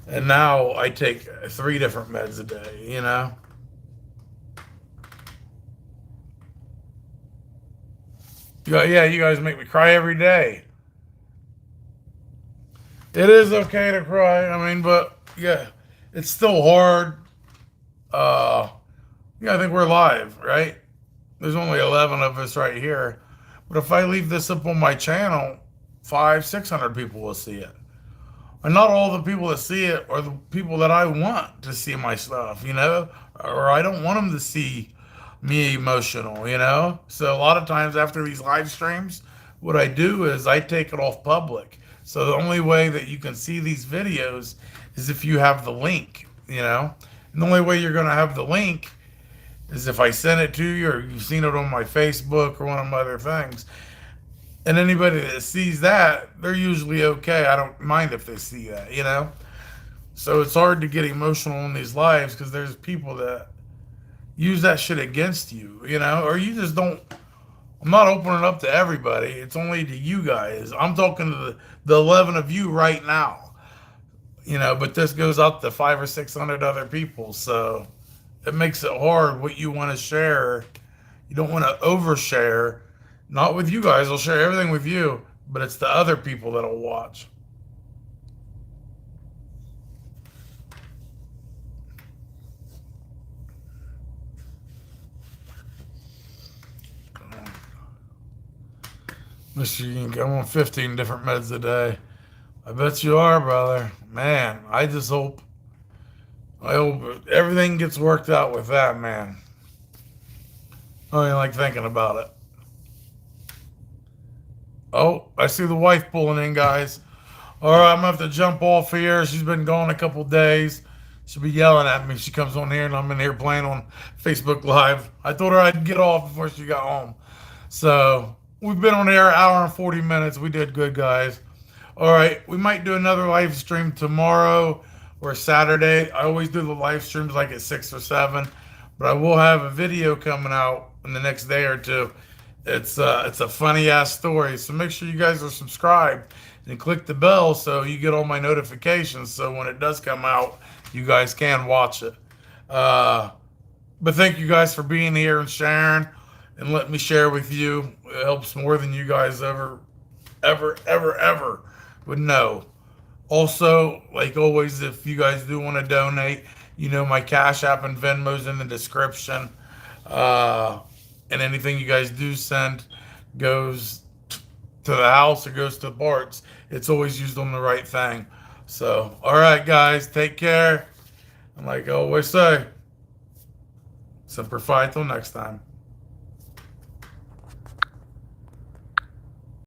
And now I take three different meds a day. Yeah, you guys make me cry every day. It is okay to cry. I mean, but yeah, it's still hard. Uh, yeah, I think we're live, right? There's only 11 of us right here. But if I leave this up on my channel, 600 people will see it. And not all the people that see it are the people that I want to see my stuff. Or I don't want them to see me emotional. So a lot of times after these live streams, what I do is I take it off public. So the only way that you can see these videos is if you have the link. And the only way you're going to have the link is if I send it to you or you've seen it on my Facebook or one of my other things. And anybody that sees that, they're usually okay. I don't mind if they see that, you know? So it's hard to get emotional in these lives because there's people that use that shit against you, you know? Or you just don't. I'm not opening up to everybody. It's only to you guys. I'm talking to the 11 of you right now, you know? But this goes out to five or 600 other people. So it makes it hard what you want to share. You don't want to overshare. Not with you guys. I'll share everything with you, but it's the other people that'll watch. Mister, I'm on 15 different meds a day. I bet you are, brother. Man, I hope everything gets worked out with that, man. I don't even like thinking about it. Oh, I see the wife pulling in, guys. All right, I'm gonna have to jump off here. She's been gone a couple days. She'll be yelling at me if she comes on here and I'm in here playing on Facebook Live. I told her I'd get off before she got home. So we've been on air an hour and 40 minutes. We did good, guys. All right, we might do another live stream tomorrow or Saturday. I always do the live streams like at 6 or 7, but I will have a video coming out in the next day or two. It's a funny ass story. So make sure you guys are subscribed and click the bell so you get all my notifications. So when it does come out, you guys can watch it. Uh, but thank you guys for being here and sharing and let me share with you. It helps more than you guys ever would know. Also, like always, if you guys do want to donate, you know my Cash App and Venmo's in the description. Uh, and anything you guys do send goes to the house or goes to the parts. It's always used on the right thing. So, all right, guys, take care. And like I always say, Semper Fi till next time.